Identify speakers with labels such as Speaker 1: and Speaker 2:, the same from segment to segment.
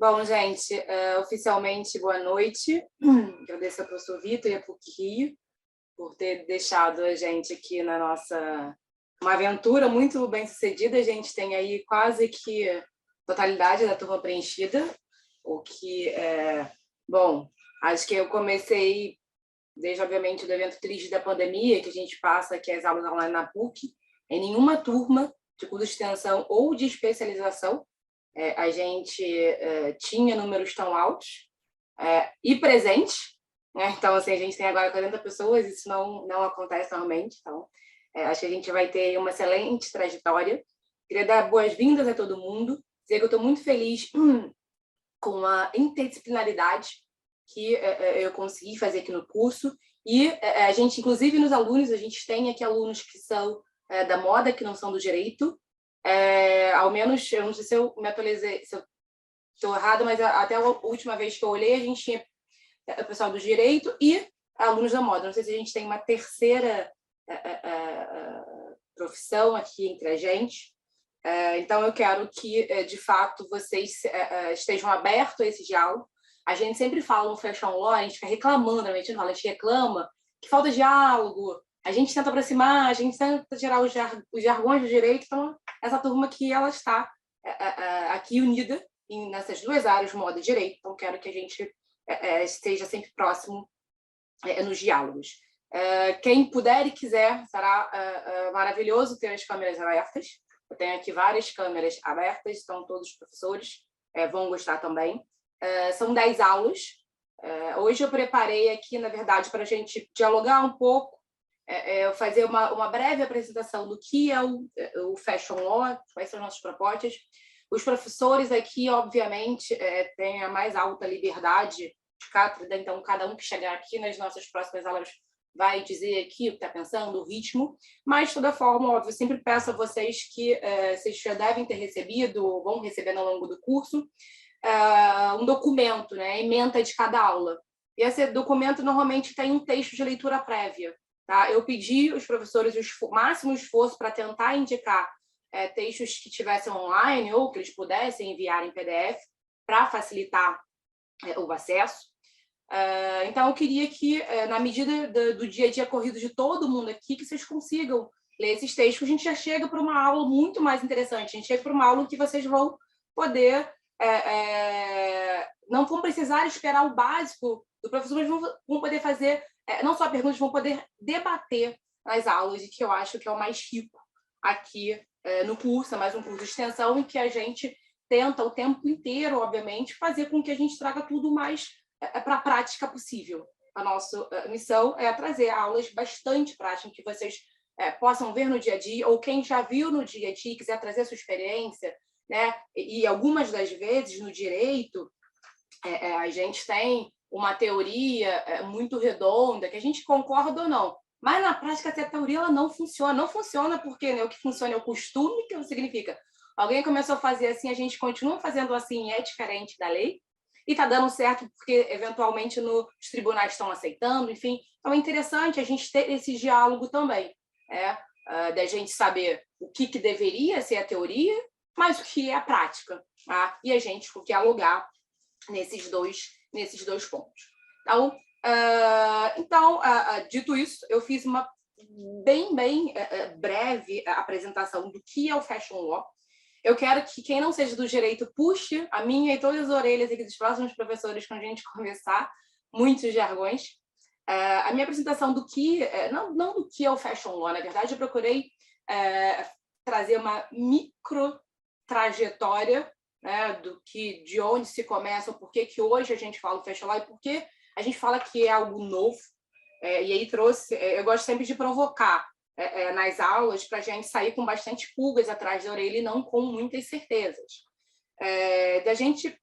Speaker 1: Bom, gente, oficialmente, boa noite. Agradeço ao professor Vitor e a PUC-Rio por ter deixado a gente aqui na nossa... Uma aventura muito bem sucedida. A gente tem aí quase que totalidade da turma preenchida, o que bom, acho que eu comecei desde, obviamente, do evento triste da pandemia, que a gente passa aqui as aulas online na PUC, em nenhuma turma de curso de extensão ou de especialização a gente tinha números tão altos e presentes, né? Então, assim, a gente tem agora 40 pessoas, isso não acontece normalmente. Então, acho que a gente vai ter uma excelente trajetória. Queria dar boas-vindas a todo mundo, dizer que eu estou muito feliz com a interdisciplinaridade que eu consegui fazer aqui no curso. E a gente, inclusive nos alunos, a gente tem aqui alunos que são da moda, que não são do direito. Ao menos, eu não sei se eu me atualizei, se eu estou errada, mas até a última vez que eu olhei, a gente tinha o pessoal do direito e alunos da moda. Não sei se a gente tem uma terceira profissão aqui entre a gente. Então, eu quero que, de fato, vocês estejam abertos a esse diálogo. A gente sempre fala no Fashion Law, a gente fica reclamando, a gente reclama que falta diálogo, a gente tenta aproximar, a gente tenta tirar os jargões do direito. Então, essa turma aqui, ela está aqui unida nessas duas áreas, moda e direito. Então, quero que a gente esteja sempre próximo nos diálogos. Quem puder e quiser, será maravilhoso ter as câmeras abertas. Eu tenho aqui várias câmeras abertas, então todos os professores vão gostar também. São 10 aulas. Hoje eu preparei aqui, na verdade, para a gente dialogar um pouco, fazer uma breve apresentação do que é o Fashion Law, quais são as nossas propostas. Os professores aqui, obviamente, têm a mais alta liberdade de cátedra, então cada um que chegar aqui nas nossas próximas aulas vai dizer aqui o que está pensando, o ritmo, mas, de toda forma, óbvio, eu sempre peço a vocês que vocês já devem ter recebido, ou vão receber ao longo do curso, um documento, né, ementa de cada aula. E esse documento normalmente tem um texto de leitura prévia. Tá? Eu pedi aos professores o máximo esforço para tentar indicar textos que tivessem online ou que eles pudessem enviar em PDF para facilitar o acesso. Então, eu queria que, na medida do dia a dia corrido de todo mundo aqui, que vocês consigam ler esses textos. A gente já chega para uma aula muito mais interessante. A gente chega para uma aula que vocês vão poder... não vão precisar esperar o básico do professor, mas vão poder fazer, não só perguntas, vão poder debater nas aulas, e que eu acho que é o mais rico aqui no curso. É mais um curso de extensão em que a gente tenta o tempo inteiro, obviamente, fazer com que a gente traga tudo mais para a prática possível. A nossa missão é trazer aulas bastante práticas, que vocês possam ver no dia a dia, ou quem já viu no dia a dia e quiser trazer a sua experiência, né? E algumas das vezes, no direito, a gente tem uma teoria muito redonda, que a gente concorda ou não, mas na prática a teoria ela não funciona. Não funciona porque, né, o que funciona é o costume, que significa alguém começou a fazer assim, a gente continua fazendo assim, é diferente da lei, e está dando certo porque, eventualmente, os tribunais estão aceitando, enfim. Então, é interessante a gente ter esse diálogo também, da gente saber o que deveria ser a teoria, mas o que é a prática, tá? E a gente dialogar nesses dois pontos. Então, dito isso, eu fiz uma bem breve apresentação do que é o Fashion Law. Eu quero que quem não seja do direito puxe a minha e todas as orelhas aqui dos próximos professores quando a gente conversar, muitos jargões. A minha apresentação do que, não do que é o Fashion Law, na verdade, eu procurei trazer uma micro trajetória, né, de onde se começa, por que hoje a gente fala o Fashion Law e por que a gente fala que é algo novo. E aí eu gosto sempre de provocar nas aulas para a gente sair com bastante pulgas atrás da orelha e não com muitas certezas.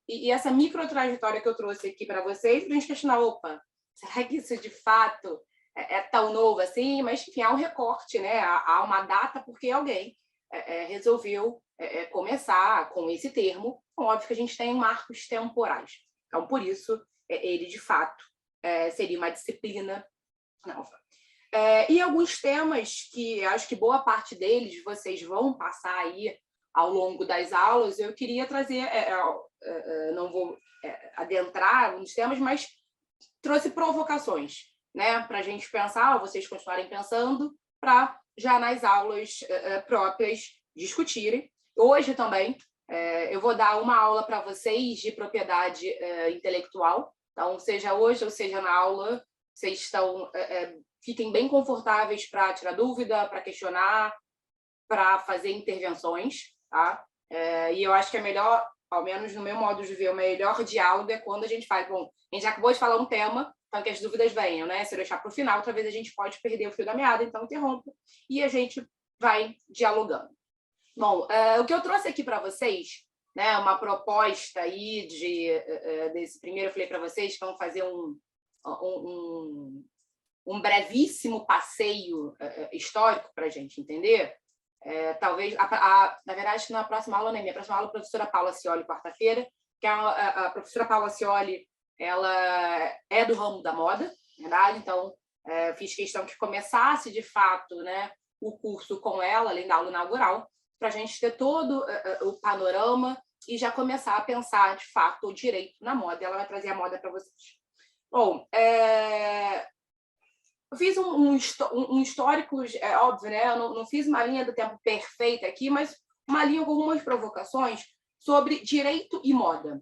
Speaker 1: E essa micro trajetória que eu trouxe aqui para vocês, para a gente questionar, opa, será que isso de fato é tão novo assim? Mas, enfim, há um recorte, né? Há uma data porque alguém resolveu começar com esse termo. Então, óbvio que a gente tem marcos temporais. Então, por isso, ele, de fato, seria uma disciplina nova. E alguns temas que acho que boa parte deles vocês vão passar aí ao longo das aulas, eu queria trazer não vou adentrar nos temas, mas trouxe provocações, né, para a gente pensar, vocês continuarem pensando, para já nas aulas próprias discutirem. Hoje também eu vou dar uma aula para vocês de propriedade intelectual, então, seja hoje ou seja na aula, vocês fiquem bem confortáveis para tirar dúvida, para questionar, para fazer intervenções, tá? E eu acho que é melhor, ao menos no meu modo de ver, o melhor diálogo é quando a gente faz, bom, a gente já acabou de falar um tema, então que as dúvidas venham, né? Se eu deixar para o final, talvez a gente pode perder o fio da meada, então interrompa e a gente vai dialogando. Bom, o que eu trouxe aqui para vocês, né, uma proposta aí desse primeiro, eu falei para vocês que vamos fazer um brevíssimo passeio histórico para a gente entender. Talvez, na verdade, na próxima aula, né? Minha próxima aula é a professora Paula Scioli, quarta-feira, que a professora Paula Scioli, ela é do ramo da moda, verdade? Então, fiz questão que começasse, de fato, né, o curso com ela, além da aula inaugural, para a gente ter todo o panorama e já começar a pensar, de fato, o direito na moda. Ela vai trazer a moda para vocês. Bom, eu fiz um histórico, óbvio, né? Eu não fiz uma linha do tempo perfeita aqui, mas uma linha com algumas provocações sobre direito e moda.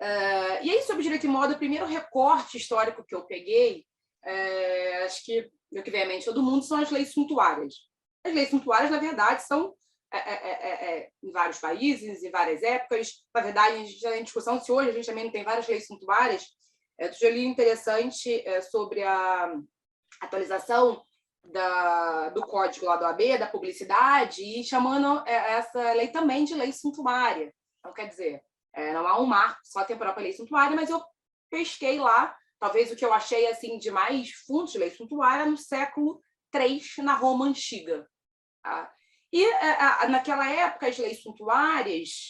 Speaker 1: E aí, sobre direito e moda, o primeiro recorte histórico que eu peguei, acho que o que vem à mente todo mundo, são as leis suntuárias. As leis suntuárias, na verdade, são em vários países, em várias épocas. Na verdade, a gente já tem discussão se hoje a gente também não tem várias leis suntuárias. Eu já li interessante sobre a atualização do código lá do AB, da publicidade, e chamando essa lei também de lei suntuária. Então, quer dizer, não há um marco só tem a própria lei suntuária, mas eu pesquei lá, talvez o que eu achei assim de mais fundo de lei suntuária no século III, na Roma Antiga. Tá? E naquela época, as leis suntuárias,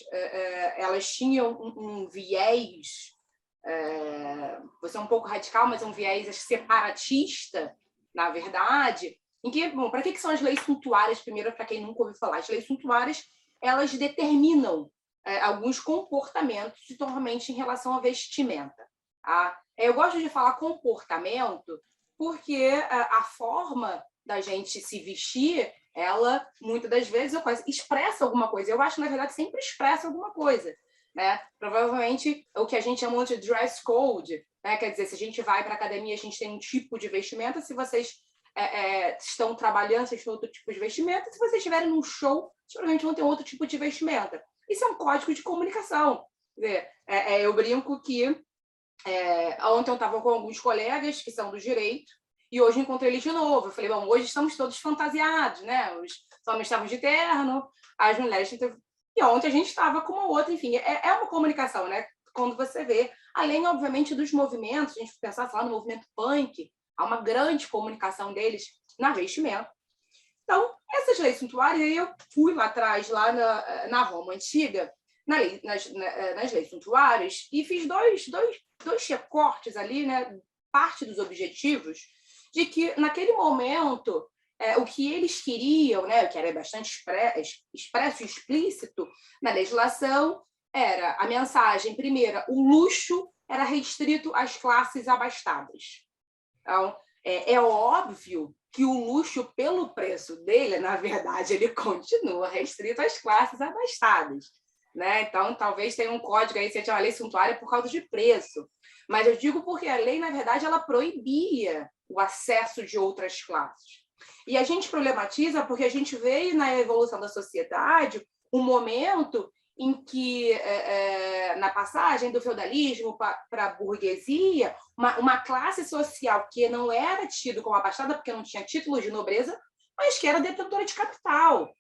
Speaker 1: elas tinham um viés, vou ser um pouco radical, mas um viés separatista, na verdade, em que, bom, para que são as leis suntuárias, primeiro, para quem nunca ouviu falar? As leis suntuárias, elas determinam alguns comportamentos, normalmente em relação à vestimenta. Tá? Eu gosto de falar comportamento porque a forma da gente se vestir, ela, muitas das vezes, expressa alguma coisa. Eu acho, na verdade, sempre expressa alguma coisa. Né? Provavelmente, o que a gente chama de dress code, né? Quer dizer, se a gente vai para a academia, a gente tem um tipo de vestimenta, se vocês estão trabalhando, vocês têm outro tipo de vestimenta, se vocês estiverem num show, provavelmente vão ter outro tipo de vestimenta. Isso é um código de comunicação. Eu brinco que ontem eu estava com alguns colegas que são do direito, e hoje encontrei eles de novo. Eu falei, bom, hoje estamos todos fantasiados, né? Os homens estavam de terno, as mulheres... E ontem a gente estava com uma outra, enfim, é uma comunicação, né? Quando você vê, além, obviamente, dos movimentos, a gente pensar lá no movimento punk, há uma grande comunicação deles na vestimenta. Então, essas leis suntuárias, eu fui lá atrás, lá na Roma Antiga, nas leis suntuárias, e fiz dois recortes ali, né? Parte dos objetivos, de que, naquele momento, o que eles queriam, né, que era bastante expresso e explícito na legislação, era a mensagem, primeira, o luxo era restrito às classes abastadas. Então, é óbvio que o luxo, pelo preço dele, na verdade, ele continua restrito às classes abastadas. Né? Então, talvez tenha um código aí, seja uma lei suntuária por causa de preço. Mas eu digo porque a lei, na verdade, ela proibia o acesso de outras classes. E a gente problematiza porque a gente vê na evolução da sociedade um momento em que, na passagem do feudalismo para a burguesia, uma classe social que não era tida como abastada porque não tinha título de nobreza, mas que era detentora de capital.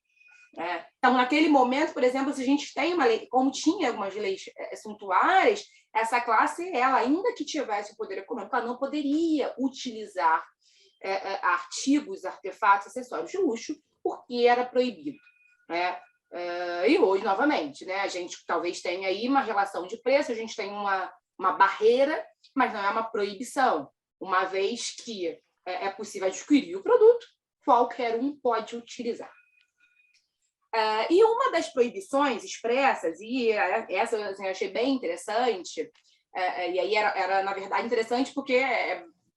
Speaker 1: Então, naquele momento, por exemplo, se a gente tem uma lei, como tinha algumas leis suntuárias, essa classe, ela, ainda que tivesse o poder econômico, ela não poderia utilizar artigos, artefatos, acessórios de luxo, porque era proibido. Né? E hoje, novamente, né, a gente talvez tenha aí uma relação de preço, a gente tem uma barreira, mas não é uma proibição, uma vez que é possível adquirir o produto, qualquer um pode utilizar. E uma das proibições expressas, e essa assim, eu achei bem interessante, e aí era, na verdade, interessante porque,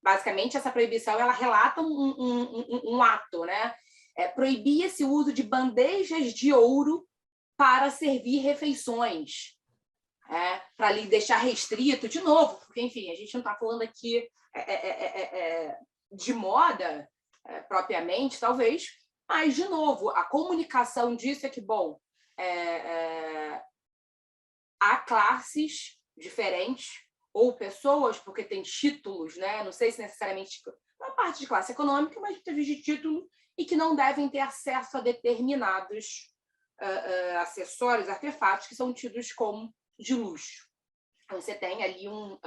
Speaker 1: basicamente, essa proibição ela relata um ato, né? Proibia-se o uso de bandejas de ouro para servir refeições, para lhe deixar restrito, de novo, porque, enfim, a gente não está falando aqui de moda, propriamente, talvez, mas, de novo, a comunicação disso é que, bom, há classes diferentes ou pessoas, porque tem títulos, né? Não sei se necessariamente uma parte de classe econômica, mas muitas vezes de título, e que não devem ter acesso a determinados acessórios, artefatos que são tidos como de luxo. Então, você tem ali um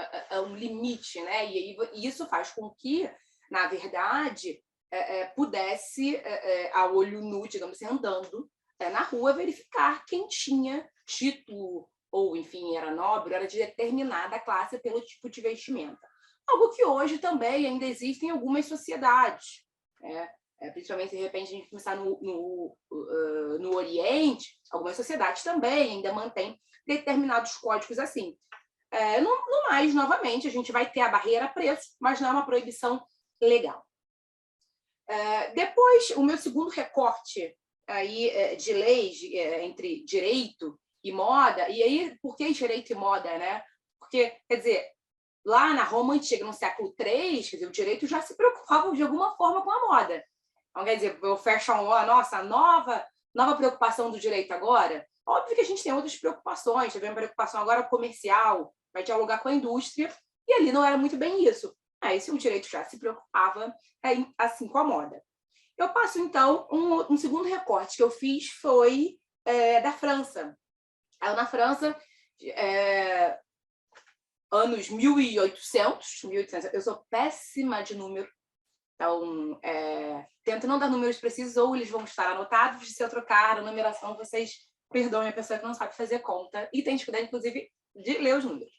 Speaker 1: limite, né? E isso faz com que, na verdade, pudesse, a olho nu, digamos assim, andando na rua, verificar quem tinha título ou, enfim, era nobre, era de determinada classe pelo tipo de vestimenta. Algo que hoje também ainda existe em algumas sociedades, né? Principalmente, de repente, a gente começar no Oriente, algumas sociedades também ainda mantêm determinados códigos assim. No mais, novamente, a gente vai ter a barreira a preço, mas não é uma proibição legal. Depois, o meu segundo recorte aí, de leis entre direito e moda, e aí, por que direito e moda, né? Porque, quer dizer, lá na Roma Antiga, no século III, quer dizer, o direito já se preocupava de alguma forma com a moda. Então, quer dizer, o fashion law, nossa, nova preocupação do direito agora, óbvio que a gente tem outras preocupações, teve uma preocupação agora comercial, vai dialogar com a indústria, e ali não era muito bem isso. Esse o direito já se preocupava assim com a moda. Eu passo, então, um segundo recorte que eu fiz foi da França. Na França, anos 1800, eu sou péssima de número, então tento não dar números precisos ou eles vão estar anotados, se eu trocar a numeração, vocês perdoem a pessoa que não sabe fazer conta e tem dificuldade, inclusive, de ler os números.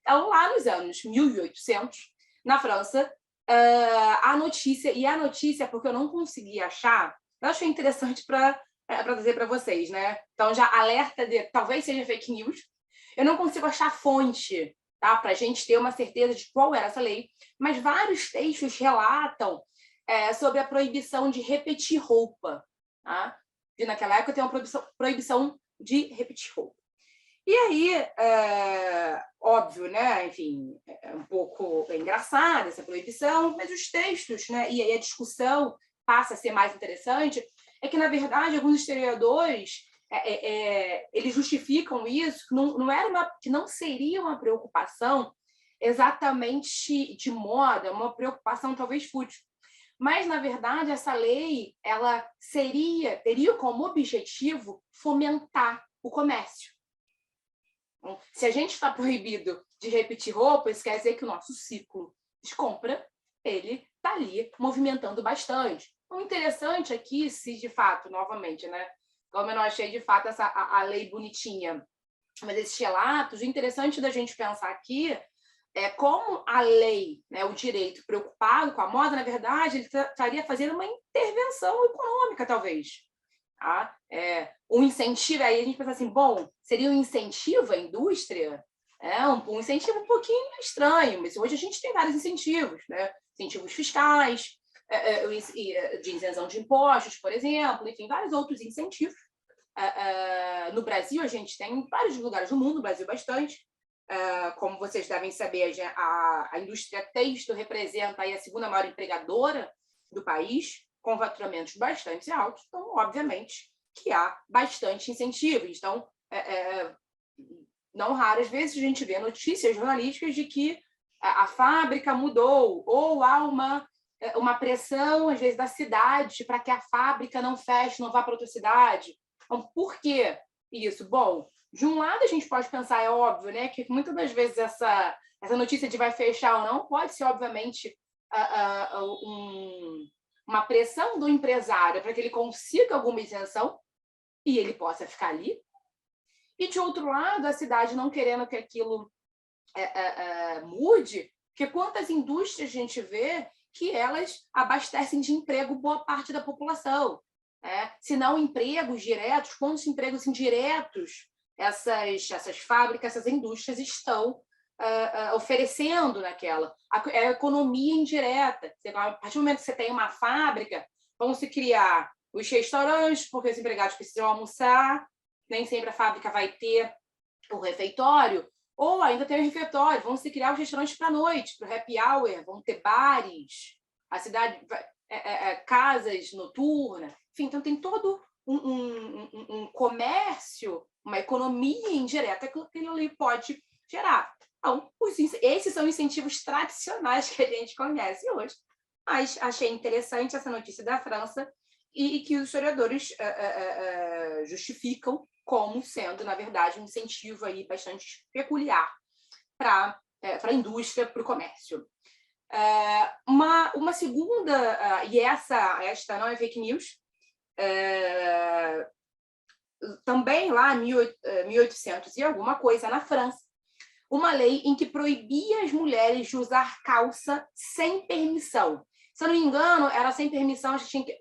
Speaker 1: Então, lá nos anos 1800, na França, a notícia, porque eu não consegui achar, eu achei interessante para dizer para vocês, né? Então, já alerta de talvez seja fake news. Eu não consigo achar fonte, tá? Para a gente ter uma certeza de qual era essa lei, mas vários textos relatam sobre a proibição de repetir roupa. Tá? E naquela época tem uma proibição de repetir roupa. E aí, óbvio, né? Enfim, é um pouco engraçada essa proibição, mas os textos, né? E aí a discussão passa a ser mais interessante, é que, na verdade, alguns historiadores eles justificam isso, que não seria uma preocupação exatamente de moda, uma preocupação talvez fútil. Mas, na verdade, essa lei ela teria como objetivo fomentar o comércio. Então, se a gente está proibido de repetir roupa, isso quer dizer que o nosso ciclo de compra ele está ali movimentando bastante. O interessante aqui, se de fato, novamente, né? Como eu não achei de fato a lei bonitinha, mas esses relatos, o interessante da gente pensar aqui é como a lei, né, o direito preocupado com a moda, na verdade, ele estaria fazendo uma intervenção econômica, talvez. Tá? Um incentivo, aí a gente pensa assim, bom, seria um incentivo à indústria? Um incentivo um pouquinho estranho, mas hoje a gente tem vários incentivos, né? Incentivos fiscais, de isenção de impostos, por exemplo, enfim, vários outros incentivos. No Brasil, a gente tem em vários lugares do mundo, no Brasil bastante. Como vocês devem saber, a indústria têxtil representa aí a segunda maior empregadora do país, com faturamentos bastante altos, então, obviamente, que há bastante incentivo. Então, não raras vezes a gente vê notícias jornalísticas de que a fábrica mudou, ou há uma pressão, às vezes, da cidade para que a fábrica não feche, não vá para outra cidade. Então, por que isso? Bom, de um lado, a gente pode pensar, é óbvio, né, que muitas das vezes essa notícia de vai fechar ou não pode ser, obviamente, uma pressão do empresário para que ele consiga alguma isenção e ele possa ficar ali. E, de outro lado, a cidade não querendo que aquilo mude, porque quantas indústrias a gente vê que elas abastecem de emprego boa parte da população. se não empregos diretos, quantos empregos indiretos essas fábricas, essas indústrias estão oferecendo naquela. A economia indireta. A partir do momento que você tem uma fábrica, vão se criar os restaurantes, porque os empregados precisam almoçar, nem sempre a fábrica vai ter o refeitório, ou ainda tem o refeitório, vão se criar os restaurantes para a noite, para o happy hour, vão ter bares, a cidade, casas noturnas, enfim, então tem todo um comércio, uma economia indireta que aquilo ali pode gerar. Então, esses são incentivos tradicionais que a gente conhece hoje, mas achei interessante essa notícia da França e que os historiadores justificam como sendo, na verdade, um incentivo aí bastante peculiar para a indústria, para o comércio. Uma segunda, e esta não é fake news, também lá em 1800 e alguma coisa na França, uma lei em que proibia as mulheres de usar calça sem permissão. Se eu não me engano, era sem permissão,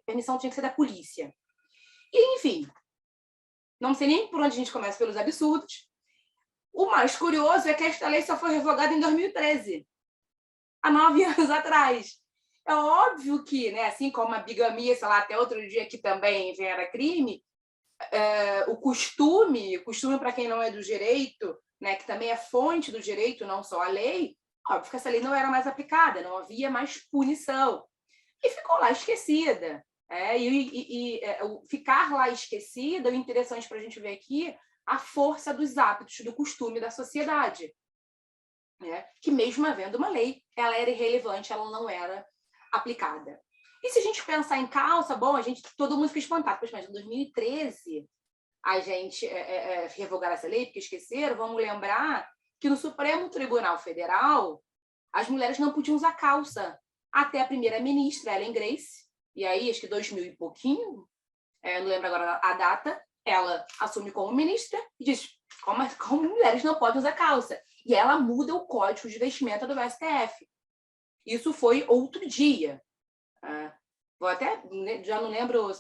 Speaker 1: permissão tinha que ser da polícia. E, enfim, não sei nem por onde a gente começa pelos absurdos. O mais curioso é que esta lei só foi revogada em 2013, há 9 anos atrás. É óbvio que, né, assim como a bigamia, sei lá, até outro dia que também era crime, o costume para quem não é do direito, né, que também é fonte do direito, não só a lei, óbvio que essa lei não era mais aplicada, não havia mais punição. E ficou lá esquecida. Ficar lá esquecida, o interessante para a gente ver aqui, a força dos hábitos, do costume da sociedade. Que mesmo havendo uma lei, ela era irrelevante, ela não era aplicada. E se a gente pensar em calça, bom, todo mundo fica espantado, mas em 2013 a gente revogar essa lei, porque esqueceram, vamos lembrar que no Supremo Tribunal Federal as mulheres não podiam usar calça, até a primeira-ministra, Ellen Grace, e aí acho que 2000 e pouquinho, não lembro agora a data, ela assume como ministra e diz como mulheres não podem usar calça. E ela muda o código de vestimenta do STF. Isso foi outro dia. Vou até, já não lembro.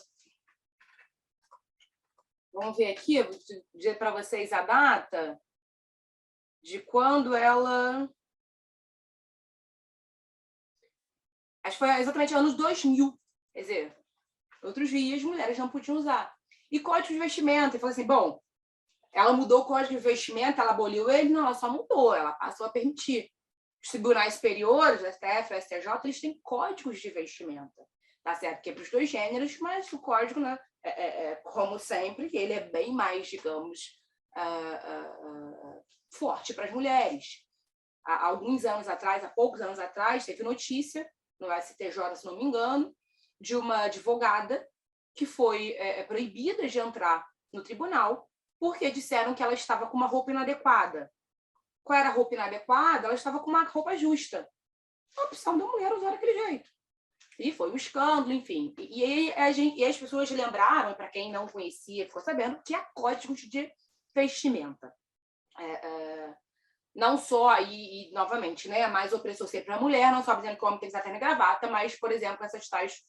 Speaker 1: Vamos ver aqui, vou dizer para vocês a data de quando ela... Acho que foi exatamente anos 2000. Quer dizer, outros dias, mulheres não podiam usar. E código de vestimenta. E falou assim, bom, ela mudou o código de vestimenta, ela aboliu ele? Não, ela só mudou, ela passou a permitir. Os tribunais superiores, o STF, o STJ, eles têm códigos de vestimenta. Tá certo que é para os dois gêneros, mas o código, né, como sempre, ele é bem mais, digamos, forte para as mulheres. Há alguns anos atrás, há poucos anos atrás, teve notícia no STJ, se não me engano, de uma advogada que foi proibida de entrar no tribunal porque disseram que ela estava com uma roupa inadequada. Qual era a roupa inadequada? Ela estava com uma roupa justa. A opção da mulher usar daquele jeito. E foi um escândalo, enfim. E as pessoas lembraram, para quem não conhecia, ficou sabendo, que há códigos de vestimenta. Não só, e novamente, né, mais opressor ser para a mulher, não só dizendo que o homem tem que usar terno e gravata, mas, por exemplo, essas tais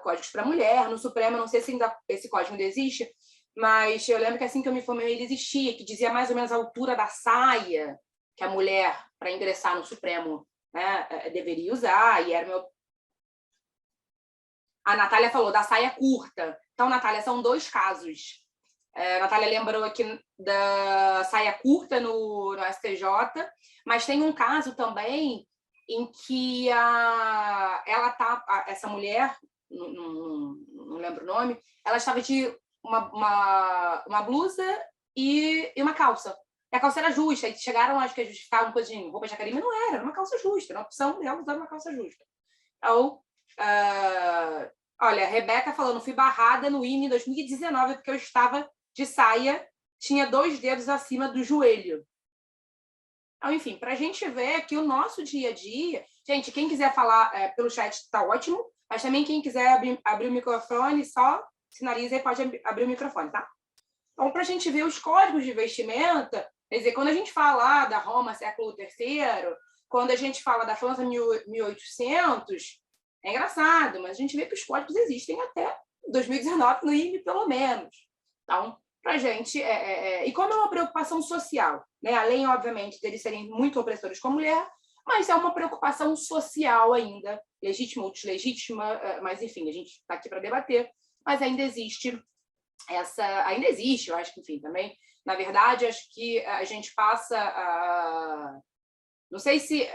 Speaker 1: códigos para a mulher. No Supremo, não sei se ainda esse código ainda existe, mas eu lembro que assim que eu me formei ele existia, que dizia mais ou menos a altura da saia que a mulher, para ingressar no Supremo, né, deveria usar, e era meu... A Natália falou da saia curta. Então, Natália, são 2 casos. A Natália lembrou aqui da saia curta no STJ, mas tem um caso também em que essa mulher, não lembro o nome, ela estava de uma blusa e uma calça. E a calça era justa, e chegaram, acho que a justificar uma coisa de roupa de academia, não era uma calça justa, era uma opção dela usar uma calça justa. Então, olha, a Rebeca falando, fui barrada no INE em 2019 porque eu estava de saia, tinha 2 dedos acima do joelho. Então, enfim, para a gente ver que o nosso dia a dia... Gente, quem quiser falar pelo chat está ótimo, mas também quem quiser abrir o microfone, só sinaliza e pode abrir o microfone, tá? Então, para a gente ver os códigos de vestimenta, quer dizer, quando a gente fala da Roma, século III, quando a gente fala da França, 1800, é engraçado, mas a gente vê que os códigos existem até 2019 no IME, pelo menos. Então, para a gente... E como é uma preocupação social, né? Além, obviamente, deles serem muito opressores com a mulher, mas é uma preocupação social ainda, legítima ou deslegítima, mas, enfim, a gente está aqui para debater, mas ainda existe ainda existe, eu acho que, enfim, também, na verdade, acho que a gente passa a... Não sei se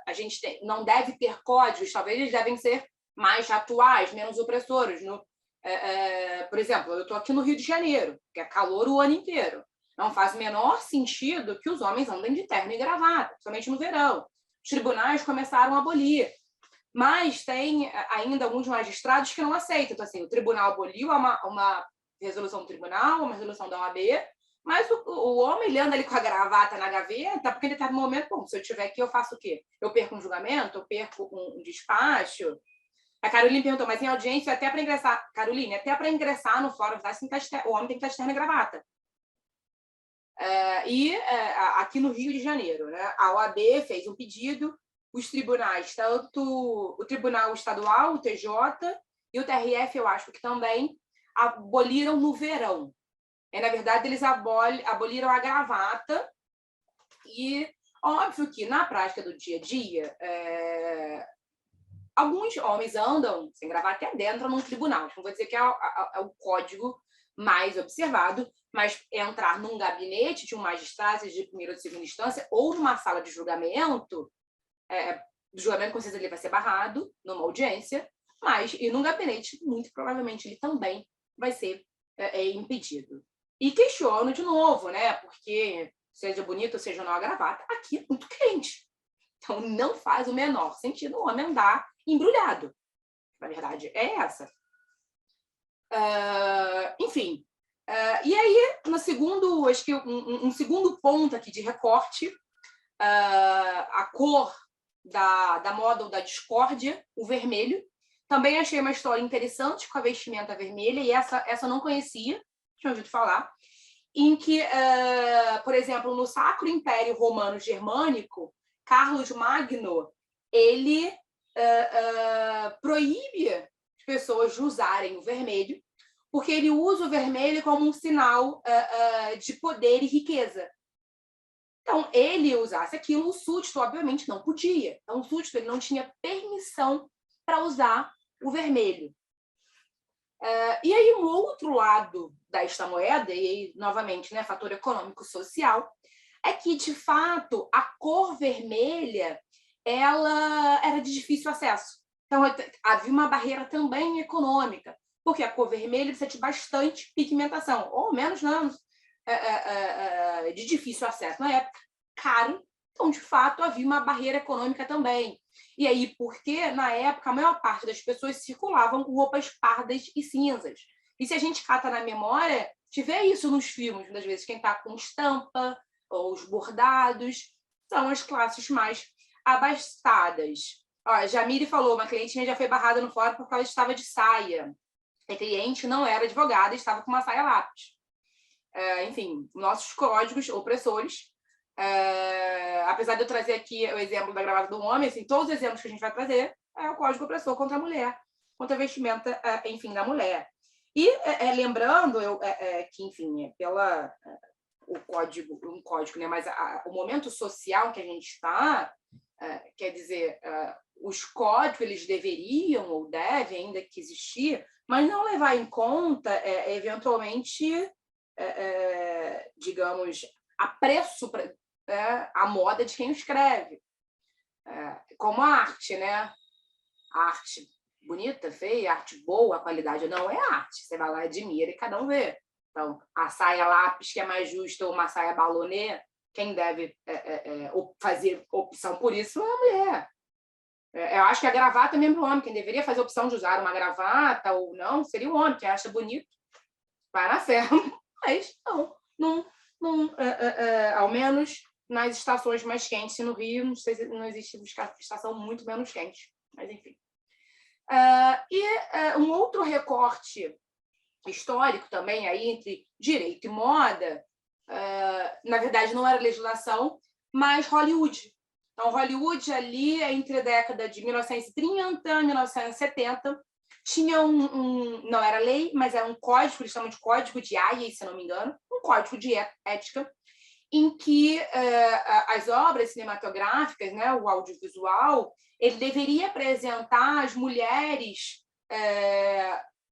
Speaker 1: a gente não deve ter códigos, talvez eles devem ser mais atuais, menos opressores. Por exemplo, eu estou aqui no Rio de Janeiro, que é calor o ano inteiro. Não faz o menor sentido que os homens andem de terno e gravata, principalmente no verão. Os tribunais começaram a abolir. Mas tem ainda alguns magistrados que não aceitam. Então, assim, o tribunal aboliu uma resolução do tribunal, uma resolução da OAB, mas o homem, ele anda ali com a gravata na gaveta, porque ele está no momento, bom, se eu estiver aqui, eu faço o quê? Eu perco um julgamento? Eu perco um despacho? A Caroline perguntou, mas em audiência, até para ingressar... Caroline, até para ingressar no fórum, o homem tem que estar de terno e gravata. Aqui no Rio de Janeiro, né, a OAB fez um pedido, os tribunais, tanto o Tribunal Estadual, o TJ, e o TRF, eu acho que também, aboliram no verão. Na verdade, eles aboliram a gravata e, óbvio que, na prática do dia a dia, alguns homens andam sem gravata e adentram num tribunal. Não vou dizer que é o código mais observado, mas entrar num gabinete de um magistrado de primeira ou segunda instância ou numa sala de julgamento, o julgamento com certeza ele vai ser barrado numa audiência, mas e num gabinete, muito provavelmente, ele também vai ser impedido. E questiono de novo, né? Porque seja bonito ou seja não a gravata, aqui é muito quente. Então não faz o menor sentido o homem andar embrulhado. Na verdade, é essa. Enfim. E aí, no segundo, acho que um segundo ponto aqui de recorte, a cor da moda ou da discórdia, o vermelho. Também achei uma história interessante com a vestimenta vermelha, e essa eu não conhecia, tinha ouvido falar, em que, por exemplo, no Sacro Império Romano Germânico, Carlos Magno, ele proíbe as pessoas de usarem o vermelho, porque ele usa o vermelho como um sinal de poder e riqueza. Então, ele usasse aquilo, o súdito, obviamente, não podia. Então, o súdito ele não tinha permissão para usar o vermelho. E aí, um outro lado desta moeda, e aí, novamente, né, fator econômico-social, é que, de fato, a cor vermelha ela era de difícil acesso. Então, havia uma barreira também econômica, porque a cor vermelha precisa de bastante pigmentação, ou menos anos de difícil acesso na época, caro. Então, de fato, havia uma barreira econômica também. E aí, porque, na época, a maior parte das pessoas circulavam com roupas pardas e cinzas. E se a gente cata na memória, tiver isso nos filmes, muitas vezes, quem está com estampa ou os bordados são as classes mais abastadas. Ó, Jamile falou, uma cliente minha já foi barrada no fórum porque ela estava de saia. A cliente não era advogada e estava com uma saia lápis. Enfim, nossos códigos opressores. Apesar de eu trazer aqui o exemplo da gravata do homem, assim, todos os exemplos que a gente vai trazer é o código opressor contra a mulher, contra a vestimenta, enfim, da mulher. E lembrando que, enfim, o código, um código, né? Mas o momento social que a gente está, quer dizer, os códigos eles deveriam ou devem ainda que existir, mas não levar em conta, eventualmente, digamos, apreço a moda de quem escreve. Como a arte, né? A arte bonita, feia, arte boa, a qualidade não é arte. Você vai lá, admira e cada um vê. Então, a saia lápis, que é mais justa, ou uma saia balonê, quem deve fazer opção por isso é a mulher. Eu acho que a gravata é mesmo o homem. Quem deveria fazer a opção de usar uma gravata ou não seria o homem, que acha bonito, vai na fé. Mas não ao menos nas estações mais quentes. No Rio, não sei se não existe estação muito menos quente. Mas, enfim. Um outro recorte histórico também aí entre direito e moda, na verdade não era legislação, mas Hollywood. Então, Hollywood ali entre a década de 1930 e 1970 tinha não era lei, mas era um código, eles chamam de código de Haia, se não me engano, um código de ética, em que as obras cinematográficas, né, o audiovisual, ele deveria apresentar as mulheres,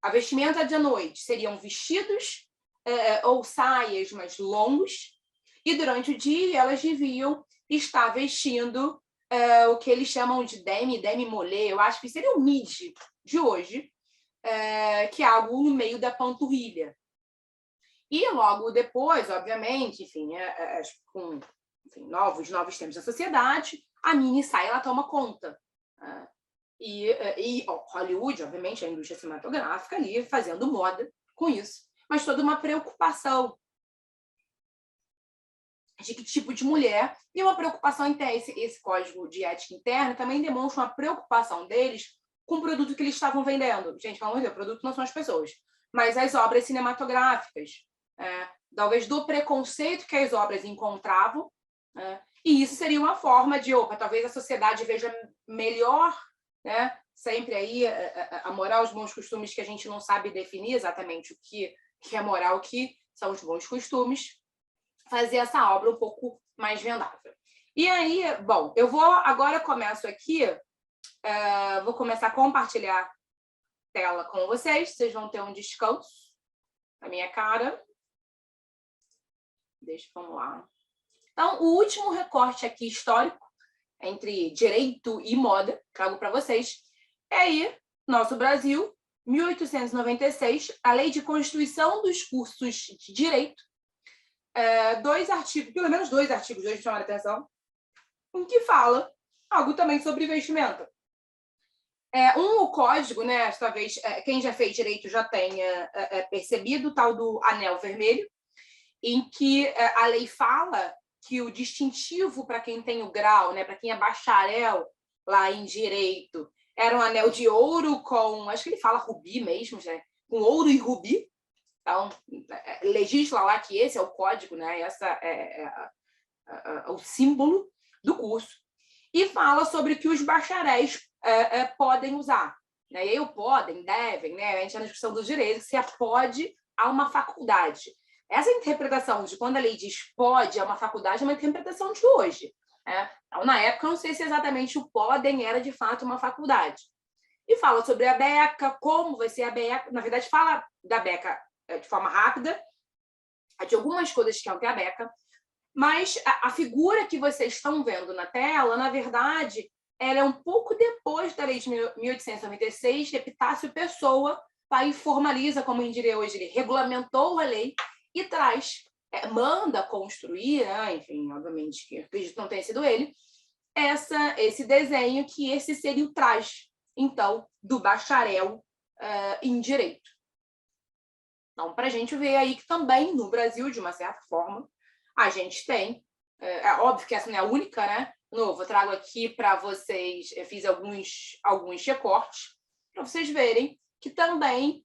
Speaker 1: a vestimenta de noite seriam vestidos ou saias mais longos, e durante o dia elas deviam estar vestindo o que eles chamam de demi-mollet, eu acho que seria o midi de hoje, que é algo no meio da panturrilha. E logo depois, obviamente, enfim, com novos tempos da sociedade, a mini saia ela toma conta. E Hollywood, obviamente, a indústria cinematográfica ali fazendo moda com isso, mas toda uma preocupação de que tipo de mulher, e uma preocupação interna, esse código de ética interna também demonstra uma preocupação deles com o produto que eles estavam vendendo. Gente, pelo amor de Deus, o produto não são as pessoas, mas as obras cinematográficas, talvez do preconceito que as obras encontravam, e isso seria uma forma de, talvez a sociedade veja melhor, né? Sempre aí a moral, os bons costumes que a gente não sabe definir exatamente o que é moral, o que são os bons costumes, fazer essa obra um pouco mais vendável. E aí, bom, eu vou agora começo aqui, vou começar a compartilhar tela com vocês vão ter um descanso na minha cara. Vamos lá. Então, o último recorte aqui histórico entre direito e moda, trago para vocês, é aí, nosso Brasil, 1896, a Lei de Constituição dos Cursos de Direito, pelo menos dois artigos, hoje chamaram a atenção, em que fala algo também sobre vestimenta. O código, né, talvez quem já fez direito já tenha percebido, o tal do anel vermelho, em que a lei fala que o distintivo para quem tem o grau, né, para quem é bacharel lá em direito, era um anel de ouro com, acho que ele fala rubi mesmo, né, com ouro e rubi. Então, legisla lá que esse é o código, né, essa é o símbolo do curso. E fala sobre que os bacharéis podem usar. Né? E aí o podem, devem, né? A gente está na discussão dos direitos, se pode a uma faculdade. Essa interpretação de quando a lei diz pode a uma faculdade é uma interpretação de hoje. Né? Então, na época, eu não sei se exatamente o podem era de fato uma faculdade. E fala sobre a beca, como vai ser a beca. Na verdade, fala da beca de forma rápida, de algumas coisas que é a beca, mas a figura que vocês estão vendo na tela, na verdade, ela é um pouco depois da lei de 1896, de Epitácio Pessoa, tá? E formaliza, como a gente diria hoje, ele regulamentou a lei e traz, manda construir, né? Enfim, obviamente, que acredito que não tenha sido ele, esse desenho, que esse seria o traje, então, do bacharel em direito. Então, para a gente ver aí que também no Brasil, de uma certa forma, a gente tem, óbvio que essa não é a única, né? Novo, eu trago aqui para vocês, eu fiz alguns recortes, para vocês verem que também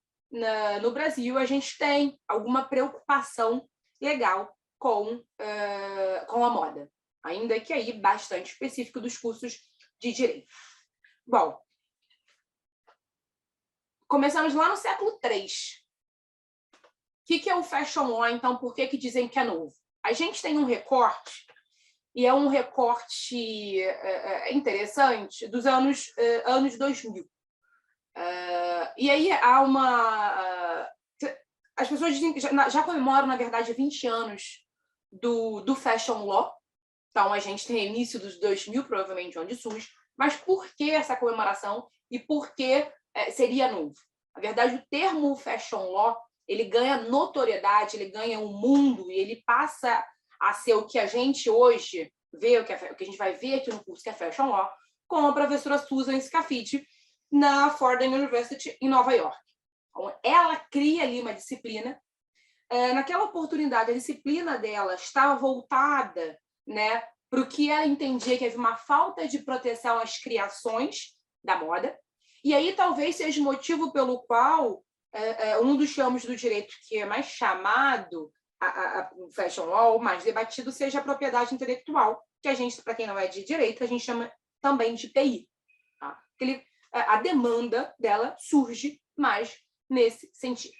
Speaker 1: no Brasil a gente tem alguma preocupação legal com a moda, ainda que aí bastante específico dos cursos de direito. Bom, começamos lá no século III. O que é o fashion law, então? Por que dizem que é novo? A gente tem um recorte, e é um recorte interessante, dos anos 2000. E aí há as pessoas dizem que já comemoram, na verdade, 20 anos do fashion law. Então, a gente tem início dos 2000, provavelmente, onde surge. Mas por que essa comemoração e por que seria novo? Na verdade, o termo fashion law, ele ganha notoriedade, ele ganha um mundo e ele passa a ser o que a gente hoje vê, o que a gente vai ver aqui no curso, que é Fashion Law, com a professora Susan Scafidi na Fordham University, em Nova York. Então, ela cria ali uma disciplina. Naquela oportunidade, a disciplina dela estava voltada, né, para o que ela entendia que havia uma falta de proteção às criações da moda. E aí talvez seja o motivo pelo qual um dos ramos do direito que é mais chamado a fashion law, mais debatido, seja a propriedade intelectual, que a gente, para quem não é de direito, a gente chama também de PI. Tá? a demanda dela surge mais nesse sentido.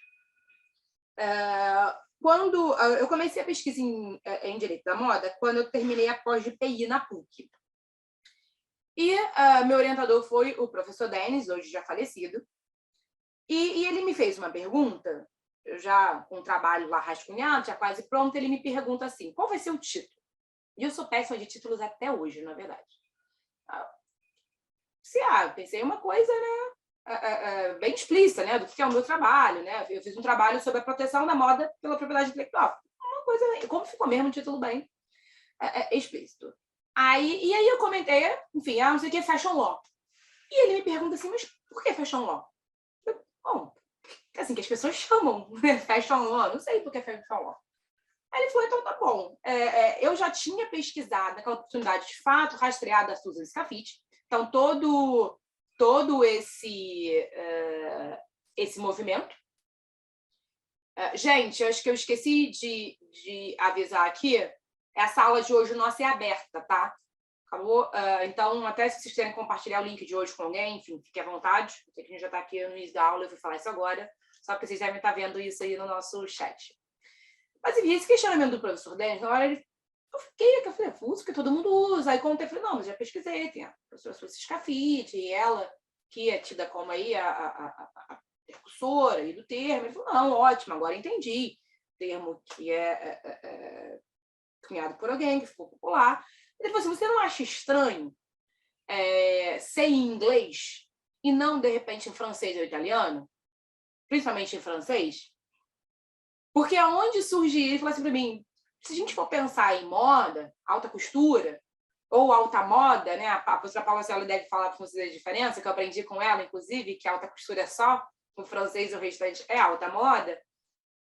Speaker 1: Quando eu comecei a pesquisa em Direito da Moda, quando eu terminei a pós de PI na PUC. E meu orientador foi o professor Denis, hoje já falecido, e ele me fez uma pergunta, eu já com o trabalho lá rascunhado, já quase pronto, ele me pergunta assim, qual vai ser o título? E eu sou péssima de títulos até hoje, na verdade. Pensei uma coisa, né, bem explícita, né, do que é o meu trabalho, né? Eu fiz um trabalho sobre a proteção da moda pela propriedade intelectual. Uma coisa, como ficou mesmo um título bem explícito. E aí eu comentei, enfim, não sei o que é fashion law. E ele me pergunta assim, mas por que fashion law? Bom, é assim que as pessoas chamam, né? Fashion law, não sei por que fashion law. Aí ele falou, então tá bom. Eu já tinha pesquisado naquela oportunidade de fato, rastreado a Susan Scafidi. Então, todo esse movimento. Gente, eu acho que eu esqueci de avisar aqui, essa aula de hoje nossa é aberta, tá? Acabou? Então, até se vocês quiserem compartilhar o link de hoje com alguém, enfim, fique à vontade. Eu sei que a gente já está aqui no início da aula, eu vou falar isso agora, só que vocês devem estar vendo isso aí no nosso chat. Mas, enfim, esse questionamento do professor Denis, na hora eu falei, uso, porque todo mundo usa. Aí contei, falei, não, mas já pesquisei, tem a professora Suzy Scafidi, e ela, que é tida como aí a precursora aí do termo. Ele falou, não, ótimo, agora entendi. Termo que é cunhado por alguém, que ficou popular. Ele falou assim, você não acha estranho ser em inglês e não, de repente, em francês ou italiano? Principalmente em francês? Porque aonde surge ele falou assim para mim, se a gente for pensar em moda, alta costura, ou alta moda, né? A professora Paula Cielo deve falar para vocês a diferença, que eu aprendi com ela, inclusive, que a alta costura é só, no francês o restante é alta moda.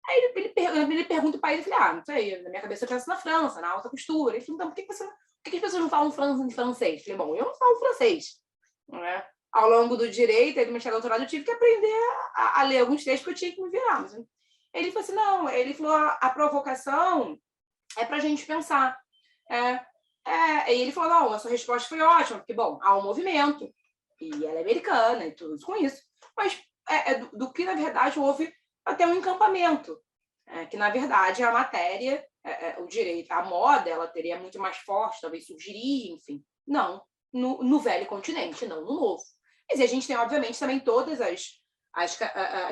Speaker 1: Aí ele pergunta para ele, eu falei, não sei, na minha cabeça eu penso na França, na alta costura. Ele falou, então, por que as pessoas não falam francês? Eu falei, bom, eu não falo francês. Né? Ao longo do direito e do mestrado e doutorado, eu tive que aprender a ler alguns textos que eu tinha que me virar. Mas ele falou assim, não, ele falou, a provocação é para a gente pensar. E ele falou, não, a sua resposta foi ótima, porque, bom, há um movimento, e ela é americana e tudo com isso, mas do que, na verdade, houve até um encampamento, que, na verdade, a matéria, o direito, a moda, ela teria muito mais forte, talvez surgiria, enfim. Não, no velho continente, não no novo. Mas a gente tem, obviamente, também todas as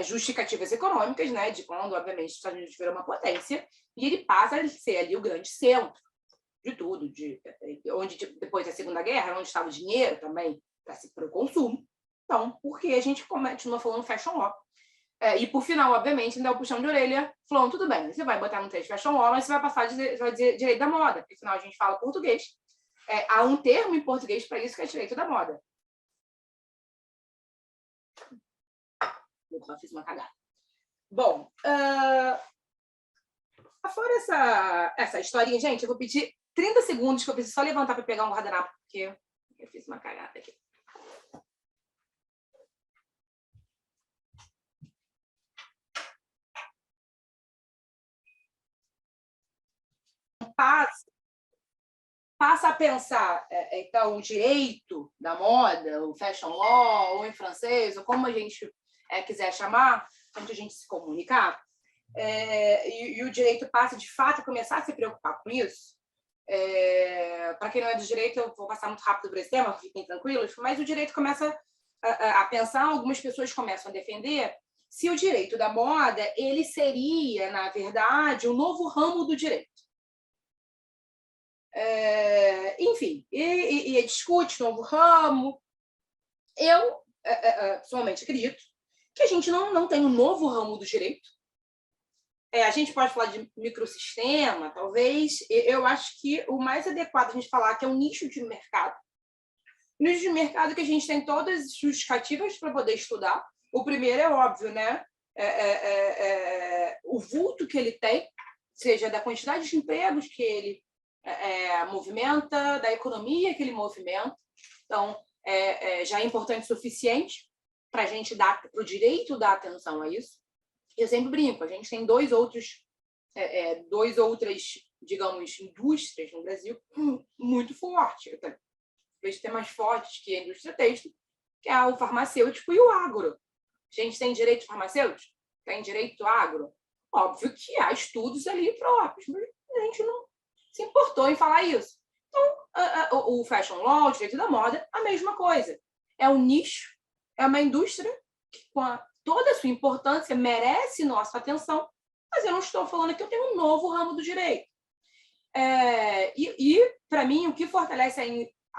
Speaker 1: justificativas econômicas, né, de quando, obviamente, os Estados Unidos virou uma potência, e ele passa a ser ali o grande centro de tudo, onde depois da Segunda Guerra, onde estava o dinheiro também para o consumo. Então, por que a gente continua falando fashion law? E por final, obviamente, ainda é o puxão de orelha, falando, tudo bem, você vai botar no texto fashion law, mas você vai passar vai dizer direito da moda, porque afinal a gente fala português. Há um termo em português para isso que é direito da moda. Eu só fiz uma cagada. Bom, fora essa historinha, gente, eu vou pedir 30 segundos, que eu preciso só levantar para pegar um guardanapo, porque eu fiz uma cagada aqui. Passa a pensar, então, o direito da moda, o fashion law, ou em francês, ou como a gente quiser chamar, onde a gente se comunicar, e o direito passa, de fato, a começar a se preocupar com isso. Para quem não é do direito, eu vou passar muito rápido por esse tema, fiquem tranquilos, mas o direito começa a pensar, algumas pessoas começam a defender se o direito da moda ele seria, na verdade, um novo ramo do direito. Enfim, e discute novo ramo. Eu, pessoalmente, acredito que a gente não tem um novo ramo do direito. A gente pode falar de microsistema, talvez. Eu acho que o mais adequado a gente falar que é um nicho de mercado. Nicho de mercado que a gente tem todas as justificativas para poder estudar. O primeiro é óbvio, né? O vulto que ele tem, seja da quantidade de empregos que ele movimenta, da economia que ele movimenta. Então, já é importante o suficiente para a gente dar para o direito dar atenção a isso. Eu sempre brinco, a gente tem duas outras, digamos, indústrias no Brasil muito fortes. Talvez até mais fortes que a indústria têxtil, que é o farmacêutico e o agro. A gente tem direito farmacêutico? Tem direito agro? Óbvio que há estudos ali próprios, mas a gente não se importou em falar isso. Então, o fashion law, o direito da moda, a mesma coisa. É um nicho, é uma indústria que, com toda a sua importância, merece nossa atenção, mas eu não estou falando que eu tenho um novo ramo do direito. Para mim, o que fortalece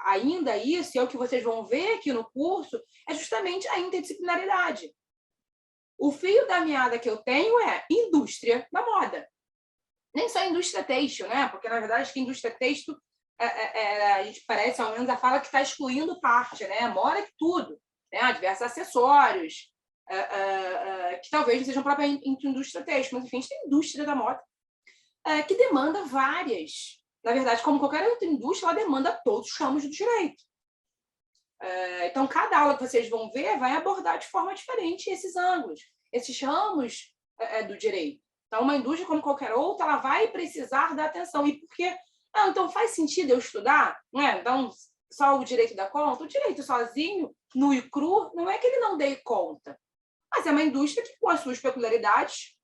Speaker 1: ainda isso, e é o que vocês vão ver aqui no curso, é justamente a interdisciplinaridade. O fio da meada que eu tenho é indústria da moda. Nem só indústria têxtil, né? Porque, na verdade, acho que indústria têxtil, a gente parece, ao menos, a fala que está excluindo parte, né? Mora que tudo, né? Diversos acessórios, que talvez não sejam própriamente indústria têxtil, mas, enfim, a gente tem indústria da moda, que demanda várias. Na verdade, como qualquer outra indústria, ela demanda todos os ramos do direito. Então, cada aula que vocês vão ver vai abordar de forma diferente esses ângulos, esses ramos do direito. Então, uma indústria, como qualquer outra, ela vai precisar da atenção. E por quê? Então, faz sentido eu estudar? Né? Então, só o direito dá conta? O direito sozinho, nu e cru, não é que ele não dê conta, mas é uma indústria que, com as suas peculiaridades,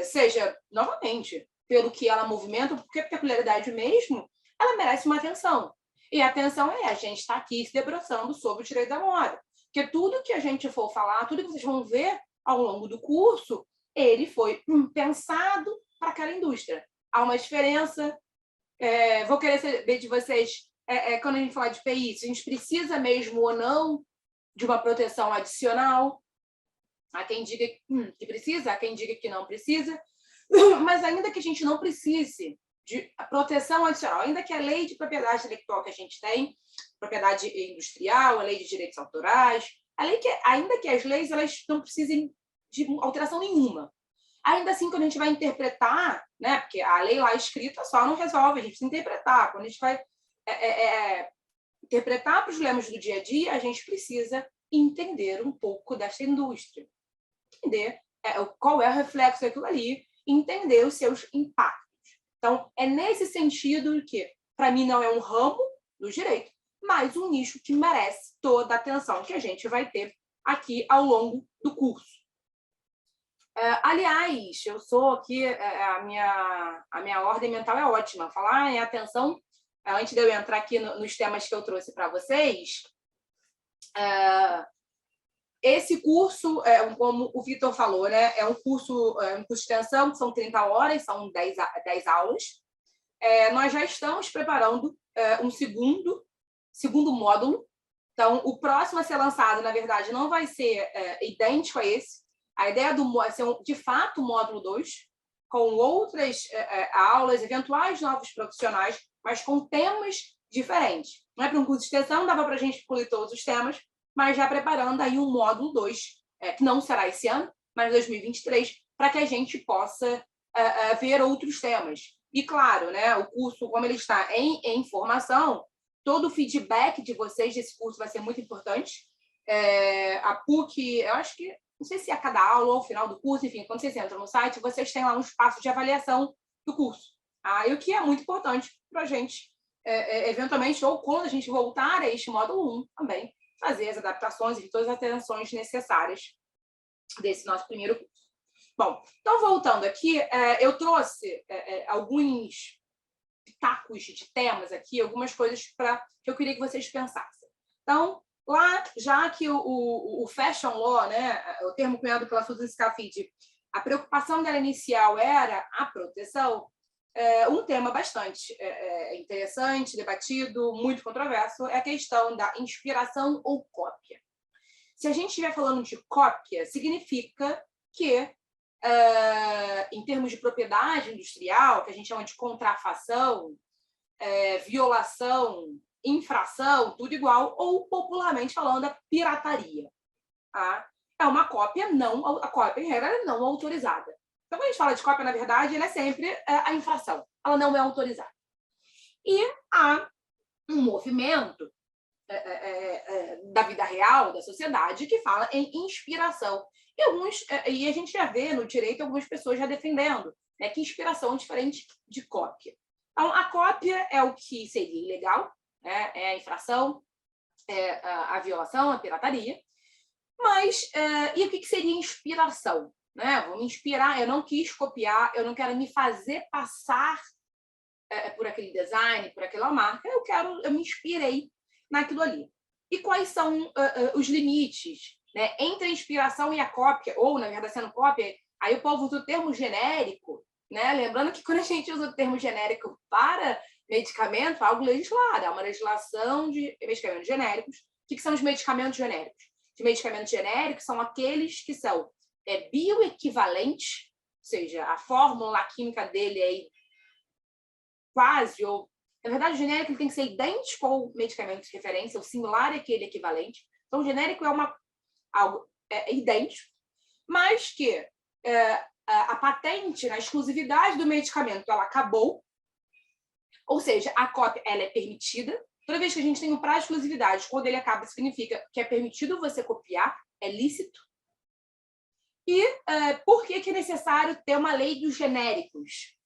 Speaker 1: seja, novamente, pelo que ela movimenta, porque a peculiaridade mesmo, ela merece uma atenção. E a atenção a gente estar aqui se debruçando sobre o direito da moda. Porque tudo que a gente for falar, tudo que vocês vão ver ao longo do curso, ele foi pensado para aquela indústria. Há uma diferença. Vou querer saber de vocês, quando a gente falar de PI, se a gente precisa mesmo ou não de uma proteção adicional. Há quem diga que precisa, há quem diga que não precisa. Mas ainda que a gente não precise de proteção adicional, ainda que a lei de propriedade intelectual que a gente tem, propriedade industrial, a lei de direitos autorais, ainda que as leis elas não precisem de alteração nenhuma. Ainda assim, quando a gente vai interpretar, né, porque a lei lá escrita só não resolve, a gente precisa interpretar. Quando a gente vai interpretar para os problemas do dia a dia, a gente precisa entender um pouco dessa indústria. Entender qual é o reflexo daquilo ali, entender os seus impactos. Então, é nesse sentido que, para mim, não é um ramo do direito, mas um nicho que merece toda a atenção que a gente vai ter aqui ao longo do curso. Aliás, eu sou aqui, a minha ordem mental é ótima. Falar em atenção, antes de eu entrar aqui nos temas que eu trouxe para vocês, esse curso, como o Vitor falou, né, é um curso de extensão, são 30 horas, são 10 aulas. Nós já estamos preparando um segundo módulo. Então, o próximo a ser lançado, na verdade, não vai ser idêntico a esse. A ideia é ser, de fato, o módulo 2, com outras aulas, eventuais novos profissionais, mas com temas diferentes. Não é para um curso de extensão, dava para a gente incluir todos os temas, mas já preparando aí um módulo 2, que não será esse ano, mas 2023, para que a gente possa ver outros temas. E, claro, né, o curso, como ele está em formação, todo o feedback de vocês desse curso vai ser muito importante. A PUC, eu acho que, não sei se é a cada aula ou ao final do curso, enfim, quando vocês entram no site, vocês têm lá um espaço de avaliação do curso. E o que é muito importante para a gente, eventualmente, ou quando a gente voltar a este módulo 1 também, fazer as adaptações e todas as atenções necessárias desse nosso primeiro curso. Bom, então, voltando aqui, eu trouxe alguns pitacos de temas aqui, algumas coisas que eu queria que vocês pensassem. Então, lá, já que o fashion law, né, o termo cunhado pela Susan Scafidi, a preocupação dela inicial era a proteção, um tema bastante interessante, debatido, muito controverso, é a questão da inspiração ou cópia. Se a gente estiver falando de cópia, significa que, em termos de propriedade industrial, que a gente chama de contrafação, violação, infração, tudo igual, ou popularmente falando, a pirataria. Tá? É uma cópia a cópia em regra é não autorizada. Então, quando a gente fala de cópia, na verdade, ela é sempre a infração. Ela não é autorizada. E há um movimento da vida real, da sociedade, que fala em inspiração. E a gente já vê no direito algumas pessoas já defendendo, né, que inspiração é diferente de cópia. Então, a cópia é o que seria ilegal, né, é a infração. a violação, a pirataria. Mas, e o que seria inspiração? Né? Vou me inspirar, eu não quis copiar, eu não quero me fazer passar por aquele design, por aquela marca, eu me inspirei naquilo ali. E quais são os limites, né, entre a inspiração e a cópia, ou, na verdade, sendo cópia, aí o povo usa o termo genérico, né? Lembrando que quando a gente usa o termo genérico para medicamento, é algo legislado, é uma legislação de medicamentos genéricos. O que são os medicamentos genéricos? Os medicamentos genéricos são aqueles que são bioequivalentes, ou seja, a fórmula química dele é quase, ou na verdade, o genérico ele tem que ser idêntico ao medicamento de referência, o similar é aquele equivalente. Então, o genérico é algo idêntico, mas que a patente, na exclusividade do medicamento, ela acabou, ou seja, a cópia ela é permitida. Toda vez que a gente tem um prazo de exclusividade, quando ele acaba, significa que é permitido você copiar, é lícito. E por que é necessário ter uma lei dos genéricos?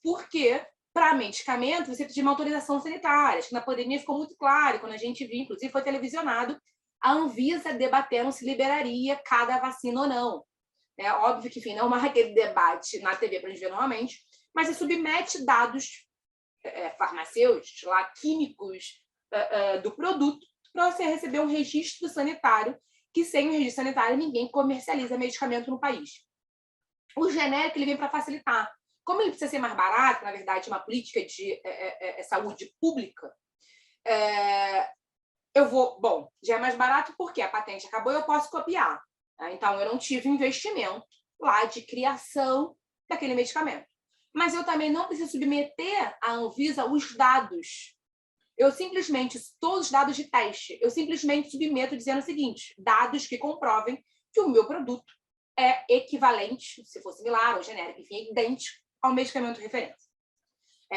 Speaker 1: Porque para medicamento, você precisa de uma autorização sanitária. Acho que na pandemia ficou muito claro, quando a gente viu, inclusive foi televisionado, a Anvisa debatendo se liberaria cada vacina ou não. É óbvio que, enfim, não é aquele debate na TV para a gente ver normalmente, mas você submete dados farmacêuticos, lá, químicos do produto, para você receber um registro sanitário, que sem o registro sanitário ninguém comercializa medicamento no país. O genérico ele vem para facilitar. Como ele precisa ser mais barato, na verdade, uma política de saúde pública, bom, já é mais barato porque a patente acabou e eu posso copiar. Então, eu não tive investimento lá de criação daquele medicamento. Mas eu também não preciso submeter à Anvisa os dados. Eu simplesmente, todos os dados de teste, eu simplesmente submeto dizendo o seguinte, dados que comprovem que o meu produto é equivalente, se for similar ou genérico, enfim, idêntico ao medicamento de referência.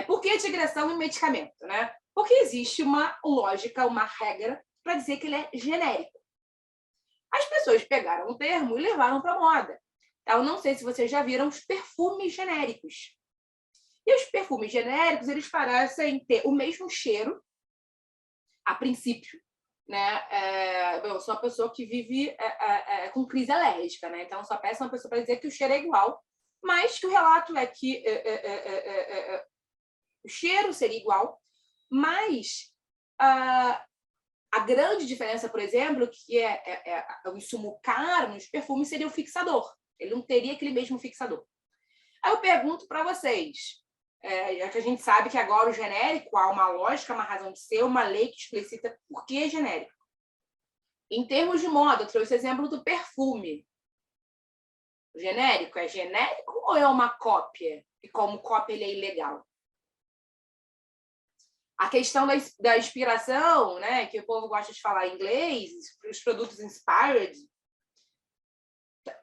Speaker 1: Por que digressão em medicamento? Né? Porque existe uma lógica, uma regra para dizer que ele é genérico. As pessoas pegaram o termo e levaram para a moda. Eu não sei se vocês já viram os perfumes genéricos. E os perfumes genéricos, eles parecem ter o mesmo cheiro, a princípio. Né? Eu sou uma pessoa que vive com crise alérgica, né? Então só peço uma pessoa para dizer que o cheiro é igual, mas que o relato é que o cheiro seria igual, mas a grande diferença, por exemplo, que o insumo caro nos perfumes seria o fixador. Ele não teria aquele mesmo fixador. Aí eu pergunto para vocês, já que a gente sabe que agora o genérico há uma lógica, uma razão de ser, uma lei que explicita por que é genérico. Em termos de moda, eu trouxe o exemplo do perfume. O genérico é genérico ou é uma cópia? E como cópia ele é ilegal? A questão da inspiração, né, que o povo gosta de falar em inglês, os produtos inspired,